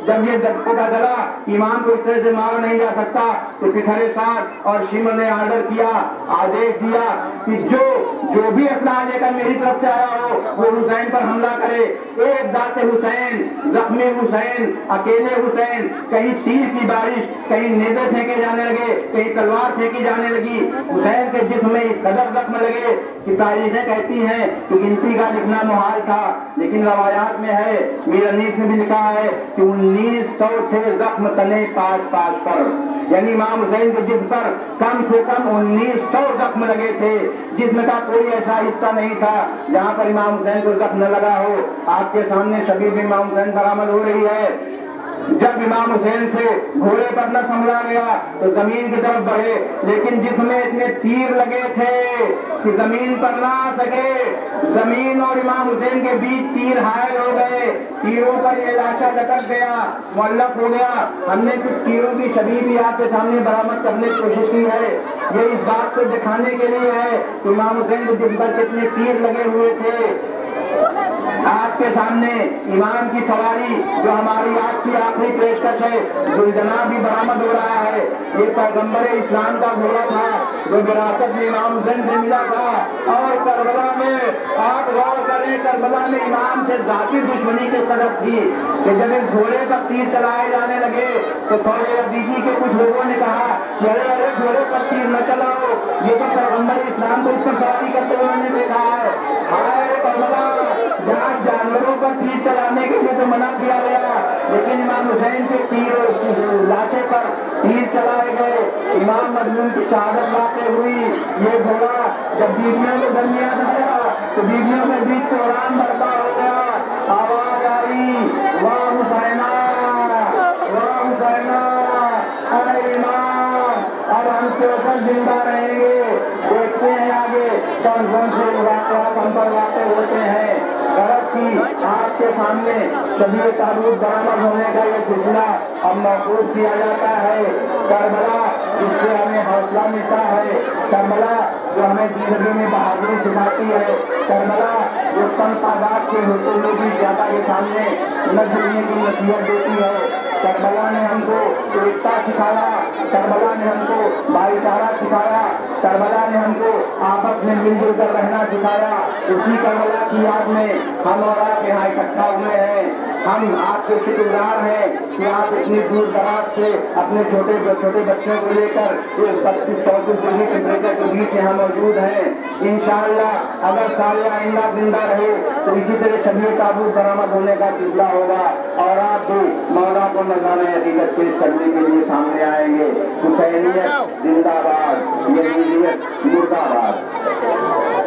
جب یہ پتا چلا ایمان کو اس طرح سے مارا نہیں جا سکتا، تو پتھرے ساتھ اور شیمہ نے آرڈر کیا، آدیش دیا کہ جو بھی اسلحہ لے کر میری طرف سے آیا ہو وہ حسین پر حملہ کرے۔ ایک ذات حسین، زخمی حسین، اکیلے حسین، کہیں تیر کی بارش، کہیں نیزے پھینکے جانے لگے، کہیں تلوار پھینکی جانے لگی۔ حسین کے جسم میں اس قدر زخم لگے کہ تاریخیں کہتی ہیں کہ گنتی کا لکھنا محال تھا، لیکن روایات میں ہے، میر انیس میں بھی لکھا ہے کہ 1900 تھے زخم تنے 5 پر، یعنی امام حسین کے جسم پر کم سے کم 1900 زخم لگے تھے۔ جسم کا کوئی ایسا حصہ نہیں تھا جہاں پر امام حسین کو زخم نہ لگا ہو۔ آپ کے سامنے شبیہ امام حسین برآمد ہو رہی ہے۔ جب امام حسین سے گھوڑے پر نہ سنبھلا گیا تو زمین کی طرف بڑھے، لیکن جسم میں اتنے تیر لگے تھے کہ زمین پر نہ آ سکے۔ زمین اور امام حسین کے بیچ تیر حائل ہو گئے، تیروں پر یہ لاشا لٹک گیا، معلق ہو گیا۔ ہم نے کچھ تیروں کی شبیہ بھی آپ کے سامنے برآمد کرنے کی کوشش کی ہے، یہ اس بات کو دکھانے کے لیے ہے کہ امام حسین کے جسم پر کتنے تیر لگے ہوئے تھے۔ آپ کے سامنے امام کی سواری جو ہماری آج کی آخری پیشکش ہے، ذوالجناح بھی برآمد ہو رہا ہے۔ یہ پیغمبر اسلام کا گھوڑا تھا جو وراثت میں امام حسین سے ملا تھا، اور کربلا میں آپ غور کریں، کربلا میں امام سے ذاتی دشمنی کی قدر تھی کہ جب اس گھوڑے پر تیر چلائے جانے لگے تو فوج عزیزی کے کچھ لوگوں نے کہا کہ ارے گھوڑے پر تیر نہ چلاؤ، یہ تو پیغمبر اسلام کو اس پر سواری کرتے ہوئے ہم نے دیکھا ہے۔ ہائے کربلا، جہاں جانوروں پر تیر چلانے کے لیے تو منع کیا گیا، لیکن امام حسین کے تیر لاٹھے پر تیر چلائے گئے، امام مظلوم کی شہادت واقع ہوئی۔ یہ گھوڑا جب بیویوں کے درمیان آیا تو بیویوں کے بیچ قرآن برپا ہو گیا، آواز آئی، واہ حسینہ، واہ حسینہ، اے امام، اب ہم سے اوپر زندہ رہیں گے۔ دیکھتے ہیں آگے کون کون سے واقعات ہم پر واقع ہوتے ہیں۔ غرض کی آپ کے سامنے شبیہ تابوت برآمد ہونے کا یہ سلسلہ اب محفوظ کیا جاتا ہے۔ کربلا جس سے ہمیں حوصلہ ملتا ہے، کربلا جو ہمیں زندگی میں بہادری سکھاتی ہے، کربلا جو کم تعداد کے ہوتے ہوئے بھی زیادہ کے سامنے نہ جھکنے کی نصیحت دیتی ہے۔ کربلا نے ہم کو ایکتا سکھایا، کربلا نے ہم کو بھائی چارہ سکھایا، کربلا نے ہم کو آپس میں مل جل کر رہنا سکھایا۔ اسی کربلا کی یاد میں ہم اور آپ یہاں اکٹھا ہوئے ہیں۔ ہم آپ کے شکرگزار ہیں کہ آپ اتنی دور دراز سے اپنے چھوٹے بچوں کو لے کر اس 32-34 ڈگری ٹیمپریچر کے بیچ یہاں موجود ہیں۔ انشاءاللہ اگر سال آئندہ زندہ رہے تو اسی طرح شبیہ تابوت برآمد ہونے کا سلسلہ ہوگا، اور آپ بھی مولا کو نذرانہ حقیقت پیش کرنے کے لیے سامنے آئیں گے۔ حسینیت زندہ باد، یزیدیت مردہ باد۔